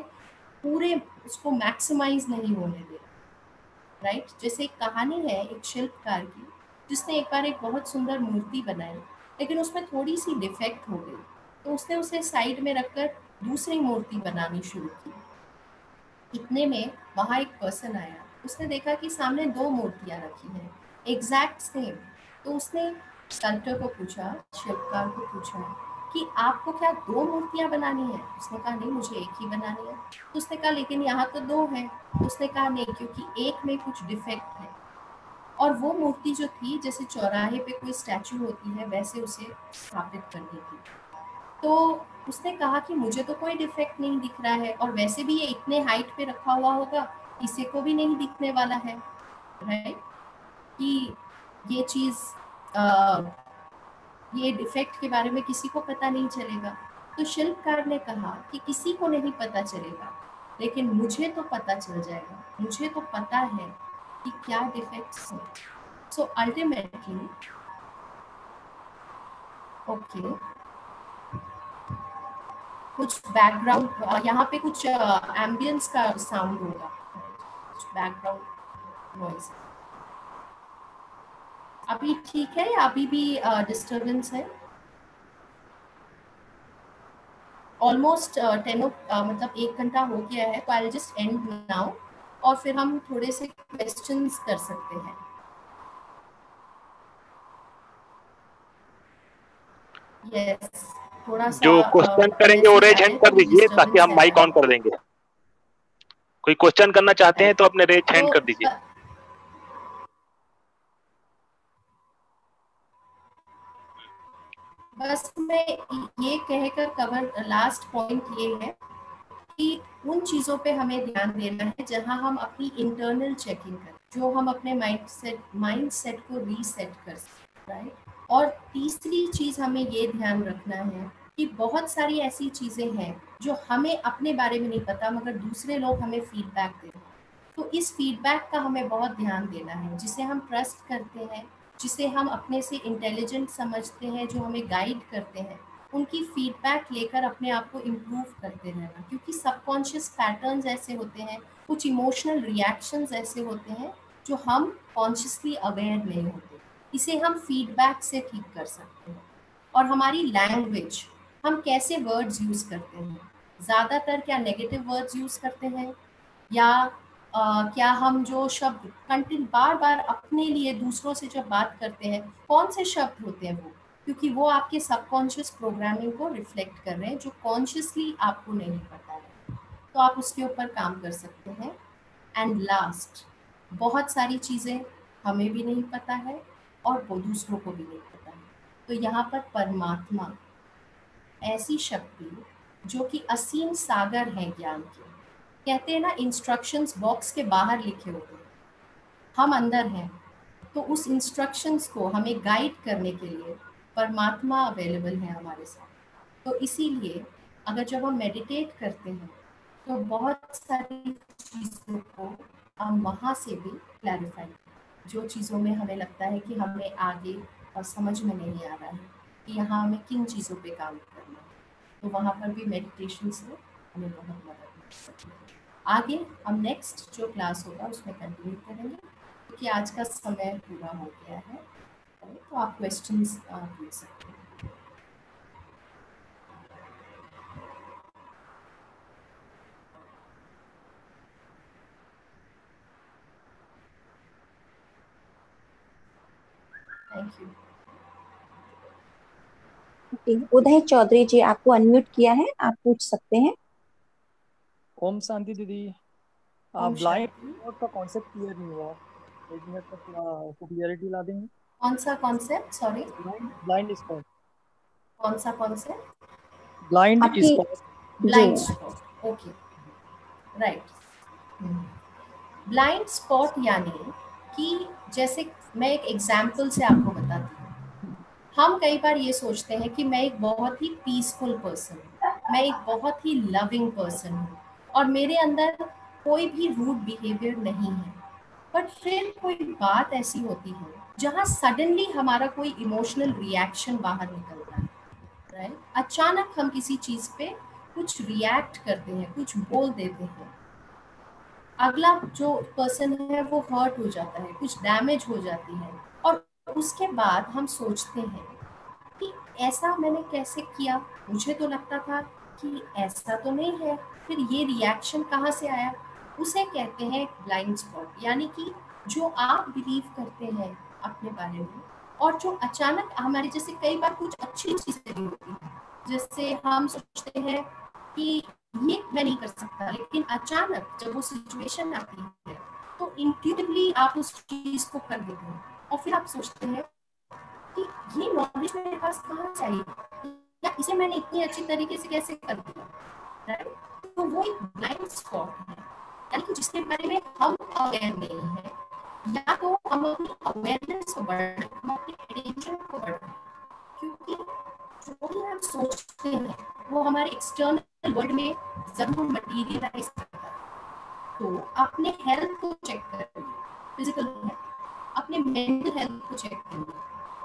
पूरे उसको मैक्सिमाइज नहीं होने दे, राइट। जैसे एक कहानी है एक शिल्पकार की, जिसने एक बार एक बहुत सुंदर मूर्ति बनाई, लेकिन उसमें थोड़ी सी डिफेक्ट हो गई, तो उसने उसे साइड में रखकर दूसरी मूर्ति बनानी शुरू की। इतने में वहाँ एक पर्सन आया, उसने देखा कि सामने दो मूर्तियाँ रखी हैं एग्जैक्ट सेम। तो उसने स्कल्प्टर को पूछा, शिल्पकार को पूछा कि आपको क्या दो मूर्तियाँ बनानी है? उसने कहा नहीं, मुझे एक ही बनानी है। तो उसने कहा लेकिन यहाँ तो दो हैं। उसने कहा नहीं, क्योंकि एक में कुछ डिफेक्ट है, और वो मूर्ति जो थी, जैसे चौराहे पे कोई स्टैचू होती है वैसे उसे स्थापित करनी थी। तो उसने कहा कि मुझे तो कोई डिफेक्ट नहीं दिख रहा है, और वैसे भी ये इतने हाइट पे रखा हुआ होगा, किसी को भी नहीं दिखने वाला है, राइट, कि ये चीज़ ये डिफेक्ट के बारे में किसी को पता नहीं चलेगा। तो शिल्पकार ने कहा कि किसी को नहीं पता चलेगा, लेकिन मुझे तो पता चल जाएगा, मुझे तो पता है कि क्या डिफेक्ट्स हैं। सो अल्टीमेटली ओके, कुछ बैकग्राउंड यहाँ पे कुछ एम्बियंस का साउंड होगा, कुछ बैकग्राउंड नॉइज। अभी ठीक है या अभी भी डिस्टरबेंस है? ऑलमोस्ट 10 मतलब 1 घंटा हो गया है, तो I will just and now और फिर हम थोड़े से क्वेश्चंस कर सकते हैं। यस, थोड़ा सा जो क्वेश्चन करेंगे वो रेज हैंड कर दीजिए ताकि हम माइक ऑन कर देंगे। कोई क्वेश्चन करना चाहते हैं तो अपने रेज हैंड कर दीजिए। बस मैं ये कहकर कवर लास्ट पॉइंट ये है कि उन चीज़ों पे हमें ध्यान देना है जहां हम अपनी इंटरनल चेकिंग करें, जो हम अपने माइंड सेट को रीसेट कर सकते, राइट। और तीसरी चीज़ हमें ये ध्यान रखना है कि बहुत सारी ऐसी चीज़ें हैं जो हमें अपने बारे में नहीं पता मगर दूसरे लोग हमें फीडबैक दे रहे हैं। तो इस फीडबैक का हमें बहुत ध्यान देना है, जिसे हम ट्रस्ट करते हैं, जिसे हम अपने से इंटेलिजेंट समझते हैं, जो हमें गाइड करते हैं, उनकी फीडबैक लेकर अपने आप को इम्प्रूव करते रहना। क्योंकि सबकॉन्शियस पैटर्न्स ऐसे होते हैं, कुछ इमोशनल रिएक्शंस ऐसे होते हैं जो हम कॉन्शियसली अवेयर नहीं होते। इसे हम फीडबैक से ठीक कर सकते हैं। और हमारी लैंग्वेज, हम कैसे वर्ड्स यूज़ करते हैं, ज़्यादातर क्या नेगेटिव वर्ड्स यूज़ करते हैं, या क्या हम जो शब्द कंटिन्यू बार बार अपने लिए दूसरों से जब बात करते हैं, कौन से शब्द होते हैं वो, क्योंकि वो आपके सबकॉन्शियस प्रोग्रामिंग को रिफ्लेक्ट कर रहे हैं जो कॉन्शियसली आपको नहीं पता है। तो आप उसके ऊपर काम कर सकते हैं। एंड लास्ट, बहुत सारी चीज़ें हमें भी नहीं पता है और वो दूसरों को भी नहीं पता है। तो यहाँ पर परमात्मा, ऐसी शक्ति जो कि असीम सागर है ज्ञान के, कहते हैं ना इंस्ट्रक्शंस बॉक्स के बाहर लिखे होते हैं, हम अंदर हैं, तो उस इंस्ट्रक्शंस को हमें गाइड करने के लिए परमात्मा अवेलेबल है हमारे साथ। तो इसीलिए अगर जब हम मेडिटेट करते हैं तो बहुत सारी चीज़ों को हम वहाँ से भी क्लैरिफाई, जो चीज़ों में हमें लगता है कि हमें आगे और समझ में नहीं आ रहा है कि यहाँ हमें किन चीज़ों पे काम करना है, तो वहाँ पर भी मेडिटेशन से हमें बहुत मदद मिल सकती है। आगे हम नेक्स्ट जो क्लास होगा उसमें कंटिन्यू करेंगे, क्योंकि आज का समय पूरा हो गया है, तो आप क्वेश्चंस पूछ सकते हैं। Thank you. उदय चौधरी जी, आपको अनम्यूट किया है, आप पूछ सकते हैं। ओम शांति दीदी। ब्लाइंड स्पॉट का कॉन्सेप्ट क्लियर नहीं हुआ, 1 मिनट में थोड़ा उसको क्लियरिटी ला देंगे। कौन सा कॉन्सेप्ट? Sorry, blind spot. कौन सा concept? Blind spot. Blind spot, okay, right. Blind spot यानी कि जैसे मैं एक एग्जाम्पल से आपको बताती हूँ। हम कई बार ये सोचते हैं कि मैं एक बहुत ही पीसफुल पर्सन हूँ, मैं एक बहुत ही लविंग पर्सन हूँ और मेरे अंदर कोई भी रूड बिहेवियर नहीं है। बट फिर कोई बात ऐसी होती है जहाँ सडनली हमारा कोई इमोशनल रिएक्शन बाहर निकलता है, राइट। अचानक हम किसी चीज़ पे कुछ रिएक्ट करते हैं, कुछ बोल देते हैं, अगला जो पर्सन है वो हर्ट हो जाता है, कुछ डैमेज हो जाती है, और उसके बाद हम सोचते हैं कि ऐसा मैंने कैसे किया, मुझे तो लगता था कि ऐसा तो नहीं है, फिर ये रिएक्शन कहाँ से आया। उसे कहते हैं ब्लाइंड स्पॉट, यानी कि जो आप बिलीव करते हैं अपने बारे में और जो अचानक हमारे, जैसे कई बार कुछ अच्छी चीज़ें भी होती हैं, जैसे हम सोचते हैं कि ये मैं नहीं कर सकता, लेकिन अचानक जब वो सिचुएशन आती है तो इंट्यूटिवली आप उस चीज़ को कर देते हैं और फिर आप सोचते हैं कि ये नॉलेज मेरे पास कहाँ से आई, या इसे मैंने इतनी अच्छी तरीके से कैसे कर दिया, राइट। तो वो एक ब्लाइंड स्पॉट है, यानी कि जिसके बारे में हम अवेयर नहीं है, या तो हम अपनी अवेयरनेस को बढ़ाएं, हम अपनी अटेंशन को बढ़ाएं, क्योंकि जो भी हम सोचते हैं वो हमारे एक्सटर्नल वर्ल्ड में जरूर मटीरियलाइज करता है। तो अपने हेल्थ को चेक करिए, फिजिकल हेल्थ, अपने मेंटल हेल्थ को चेक करिए,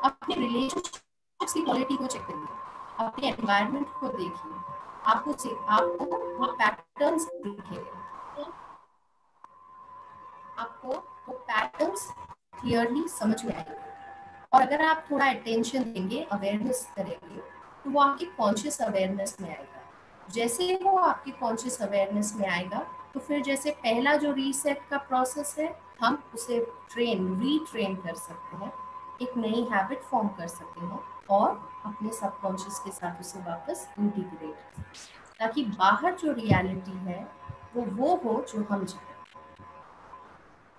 अपने रिलेशनशिप्स की क्वालिटी को चेक करिए, अपने एनवायरनमेंट को देखिए, आपको वो पैटर्न्स दिखेंगे, आपको वो पैटर्न्स क्लियरली समझ में आएंगे। और अगर आप थोड़ा अटेंशन देंगे, अवेयरनेस करेंगे, तो वो आपके कॉन्शियस अवेयरनेस में आएगा, जैसे वो आपके कॉन्शियस अवेयरनेस में आएगा तो फिर जैसे पहला जो रीसेट का प्रोसेस है, हम उसे रीट्रेन कर सकते हैं, एक नई हैबिट फॉर्म कर सकते हैं और अपने सबकॉन्शियस के साथ उसे वापस इंटीग्रेट, ताकि बाहर जो रियलिटी है वो हो जो हम चाहते हैं।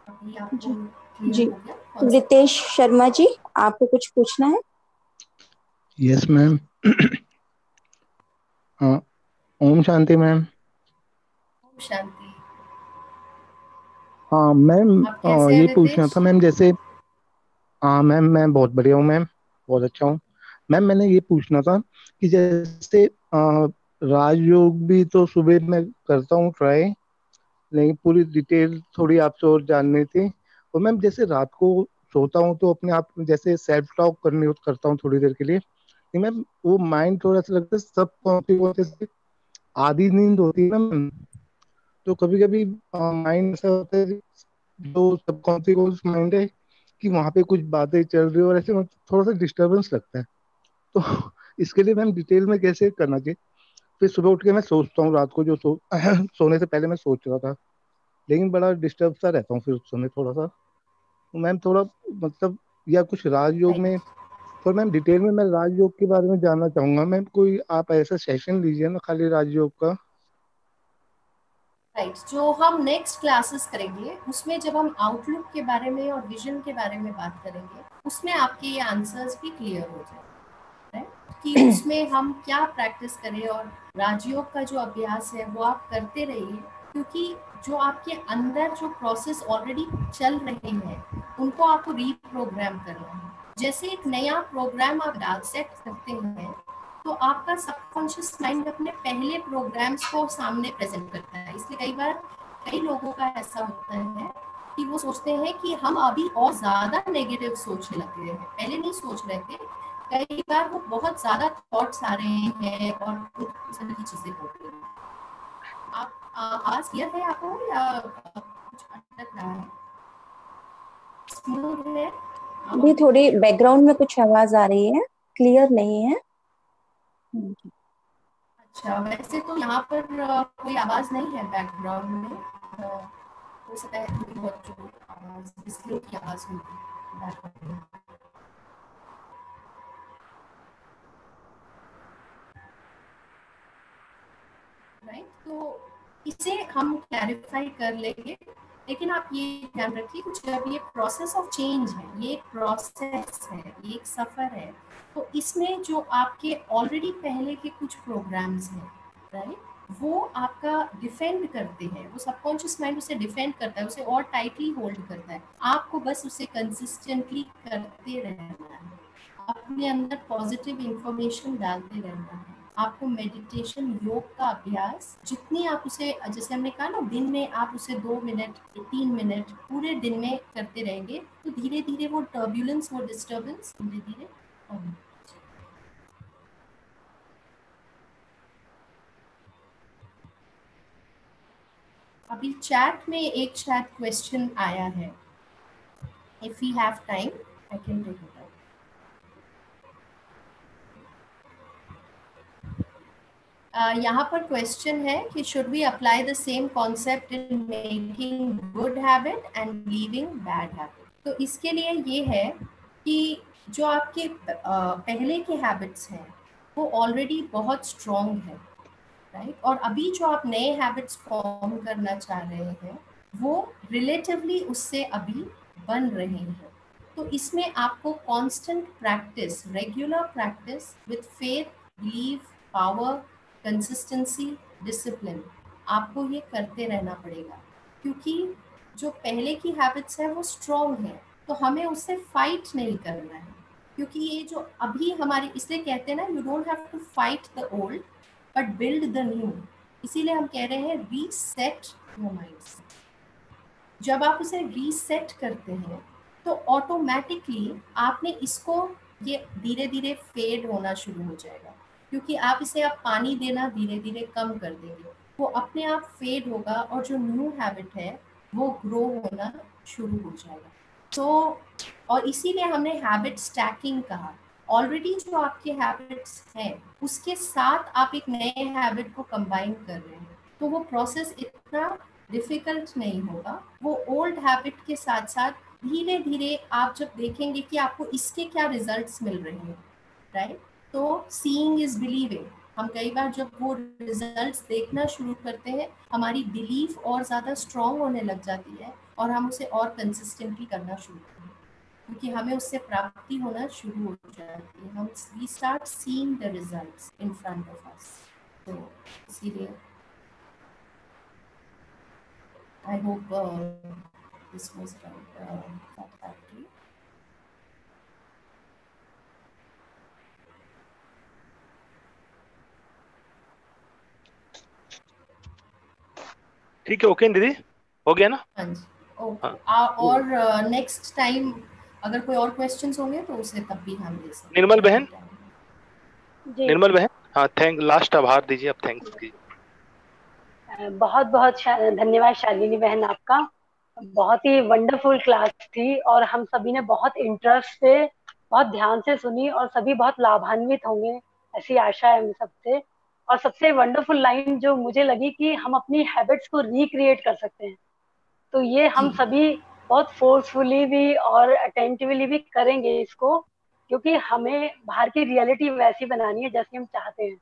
अभी आपको जी क्लियर हो गया concept? रितेश शर्मा जी, आपको कुछ पूछना है? Yes ma'am. हाँ, ओम शांति मैम। ओम शांति। हाँ मैम, आप कैसे हैं ये रितेश? पूछना था मैम, जैसे हाँ मैम, मैं बहुत बढ़िया हूँ मैम, बहुत अच्छा हूँ मैम। मैंने ये पूछना था कि जैसे राजयोग भी तो सुबह मैं करता हूँ ट्राई, लेकिन पूरी डिटेल थोड़ी आपसे और जाननी थी। और मैम जैसे रात को सोता हूँ तो अपने आप जैसे सेल्फ टॉक करता हूँ थोड़ी देर के लिए, लेकिन मैम वो माइंड थोड़ा सा लगता है सब कॉन्फिगर, आधी नींद होती है ना मैम, तो कभी कभी माइंड ऐसा होता है, जो सबकॉन्शियस माइंड है कि वहां पे कुछ बातें चल रही है और ऐसे मतलब थोड़ा सा डिस्टरबेंस लगता है। तो इसके लिए मैम डिटेल में कैसे करना चाहिए? फिर सुबह उठ के मैं सोचता हूँ, रात को जो सोने से पहले मैं सोच रहा था, लेकिन बड़ा डिस्टर्ब सा रहता हूँ फिर उस समय थोड़ा सा। तो मैम थोड़ा मतलब, या कुछ राजयोग में, थोड़ा मैम डिटेल में मैं राजयोग के बारे में जानना चाहूंगा मैम। कोई आप ऐसा सेशन लीजिए ना खाली राजयोग का। राइट, जो हम नेक्स्ट क्लासेस करेंगे उसमें जब हम आउटलुक के बारे में और विजन के बारे में बात करेंगे, उसमें आपके ये आंसर्स भी क्लियर हो जाए, राइट, कि उसमें हम क्या प्रैक्टिस करें। और राजयोग का जो अभ्यास है वो आप करते रहिए, क्योंकि जो आपके अंदर जो प्रोसेस ऑलरेडी चल रहे हैं उनको आपको रीप्रोग्राम करना है। जैसे एक नया प्रोग्राम आप सेट करते हैं तो आपका सबकॉन्शियस माइंड अपने पहले प्रोग्राम्स को सामने प्रेजेंट करता है। इसलिए कई बार कई लोगों का ऐसा होता है कि वो सोचते हैं कि हम अभी और ज्यादा नेगेटिव सोचने लगे हैं, पहले नहीं सोच रहे थे। कई बार वो बहुत ज्यादा थॉट्स आ रहे हैं और कुछ सारी चीजें हो रही हैं। आप आवाज क्लियर है आपको या कुछ अटक रहा है? स्मूथ है? भी थोड़ी बैकग्राउंड में कुछ आवाज आ रही है, क्लियर नहीं है। अच्छा, वैसे तो यहाँ पर कोई आवाज नहीं है बैकग्राउंड में। हो सकता है थोड़ी बहुत जो आवाज डिस्प्ले की आवाज होगी बैकग्राउंड में, राइट। तो इसे हम क्लैरिफाई कर लेंगे, लेकिन आप ये ध्यान रखिए कुछ, जब ये प्रोसेस ऑफ चेंज है, ये एक प्रोसेस है, ये एक सफर है, तो इसमें जो आपके ऑलरेडी पहले के कुछ प्रोग्राम्स हैं, राइट, वो आपका डिफेंड करते हैं, वो सबकॉन्शियस माइंड उसे डिफेंड करता है, उसे और टाइटली होल्ड करता है। आपको बस उसे कंसिस्टेंटली करते रहना है, अपने अंदर पॉजिटिव इंफॉर्मेशन डालते रहना है। आपको मेडिटेशन, योग का अभ्यास जितनी आप उसे, जैसे हमने कहा ना, दिन में आप उसे 2 मिनट 3 मिनट पूरे दिन में करते रहेंगे तो धीरे धीरे वो टर्ब्यूलेंस, वो डिस्टर्बेंस धीरे धीरे कम होगी। अभी चैट में एक शायद क्वेश्चन आया है, if you have time I can take it out. यहाँ पर क्वेश्चन है कि should we apply the same concept in making good habit and leaving bad habit. तो इसके लिए ये है कि जो आपके पहले के हैबिट्स हैं वो ऑलरेडी बहुत स्ट्रॉन्ग है, राइट, और अभी जो आप नए हैबिट्स फॉर्म करना चाह रहे हैं वो रिलेटिवली उससे अभी बन रहे हैं। तो इसमें आपको constant practice, regular practice with faith, believe, power, consistency, discipline, आपको ये करते रहना पड़ेगा, क्योंकि जो पहले की हैबिट्स है वो स्ट्रॉन्ग है, तो हमें उससे फाइट नहीं करना है। क्योंकि ये जो अभी हमारी, इसलिए कहते हैं ना, you don't have to fight the old but build the new. इसीलिए हम कह रहे हैं रीसेट योर माइंड। जब आप उसे रीसेट करते हैं तो ऑटोमेटिकली आपने इसको, ये धीरे धीरे फेड होना शुरू हो जाएगा, क्योंकि आप इसे अब पानी देना धीरे धीरे कम कर देंगे, वो अपने आप फेड होगा और जो न्यू हैबिट है वो ग्रो होना शुरू हो जाएगा। तो और इसीलिए हमने हैबिट स्टैकिंग कहा, ऑलरेडी जो आपके हैबिट्स हैं उसके साथ आप एक नए हैबिट को कंबाइन कर रहे हैं, तो वो प्रोसेस इतना डिफिकल्ट नहीं होगा। वो ओल्ड हैबिट के साथ साथ धीरे धीरे आप जब देखेंगे कि आपको इसके क्या रिजल्ट्स मिल रहे हैं, राइट? तो सीइंग इज बिलीविंग। हम कई बार जब वो रिजल्ट्स देखना शुरू करते हैं, हमारी बिलीफ और ज़्यादा स्ट्रॉन्ग होने लग जाती है और हम उसे और कंसिस्टेंटली करना शुरू करते हैं, क्योंकि हमें उससे प्राप्ति होना शुरू हो जाती है। हम we start seeing the results in front of us. तो इसीलिए I hope this was satisfactory. ठीक है, ओके दीदी, हो गया ना? हाँ जी, ओके। हाँ। और नेक्स्ट टाइम अगर कोई और क्वेश्चंस होंगे तो उसे तब भी हम ले सकते हैं। निर्मल बहन, जी निर्मल बहन, हाँ, लास्ट आभार दीजिए, अब थैंक्स कीजिए। बहुत बहुत धन्यवाद शालिनी बहन आपका। बहुत ही वंडरफुल क्लास थी और हम सभी ने बहुत इंटरेस्ट से बहुत ध्यान से सुनी और सभी बहुत लाभान्वित होंगे, ऐसी आशा है हम सबसे। और सबसे वंडरफुल लाइन जो मुझे लगी कि हम अपनी हैबिट्स को रिक्रिएट कर सकते हैं, तो ये हम जी। सभी बहुत फोर्सफुली भी और अटेंटिवली भी करेंगे इसको, क्योंकि हमें बाहर की रियलिटी वैसी बनानी है जैसी हम चाहते हैं।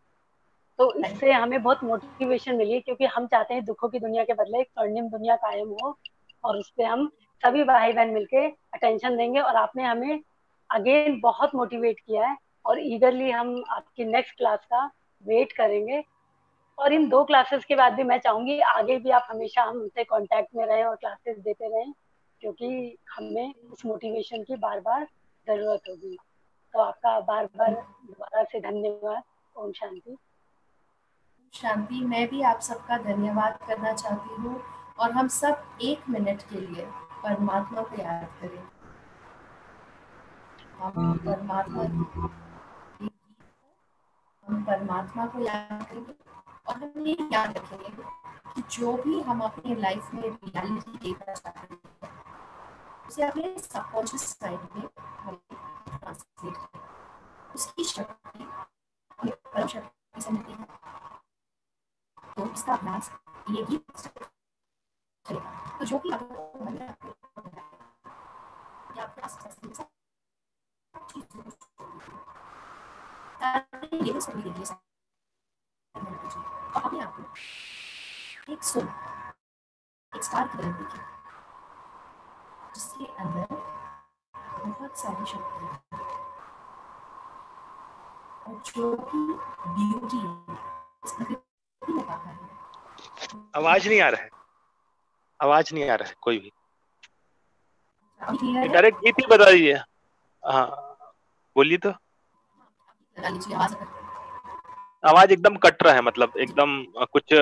तो इससे हमें बहुत मोटिवेशन मिली, क्योंकि हम चाहते हैं दुखों की दुनिया के बदले एक स्वर्णिम दुनिया कायम हो, और उस पर हम सभी भाई बहन मिलके अटेंशन देंगे। और आपने हमें अगेन बहुत मोटिवेट किया है और ईगरली हम आपकी नेक्स्ट क्लास का वेट करेंगे। और इन 2 क्लासेस के बाद भी मैं चाहूंगी आगे भी आप हमेशा हमसे कांटेक्ट में रहें और क्लासेस देते रहें, क्योंकि हमें उस मोटिवेशन की बार बार जरूरत होगी। तो आपका बार बार दोबारा से धन्यवाद। ओम शांति। शांति। मैं भी आप सबका धन्यवाद करना चाहती हूँ और हम सब 1 मिनट के लिए परमात्मा को याद करें। हम परमात्मा को याद करेंगे और हम ये याद रखेंगे कि जो भी हम अपनी लाइफ में रियलिटी देखना चाहते हैं उसे अपने सबकॉन्शियस माइंड में हमें ट्रांसलेट करें। उसकी शक्ति हमें परम शक्ति से मिलती है। तो इसका अभ्यास ये भी चलेगा। तो जो भी आपको मन में आपके आसपास ये सभी देखिए और अपने आप को एक सोल, एक स्टार की तरह देखिए, जिसके अंदर बहुत सारी शक्ति है और जो कि ब्यूटी है, इस प्रकृति में बाहर है। आवाज नहीं आ रहा है, आवाज नहीं आ रहा है कोई भी। क्लियर है? डायरेक्ट गीत ही बता दीजिए। हाँ, बोलिए तो। लगा लीजिए आवाज। आवाज एकदम कट रहा है, मतलब एकदम कुछ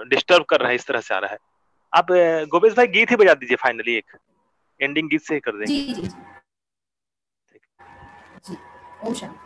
डिस्टर्ब कर रहा है, इस तरह से आ रहा है। आप गोपेश भाई गीत ही बजा दीजिए, फाइनली एक एंडिंग गीत से ही कर देंगे। जी जी जी। ओम शांति।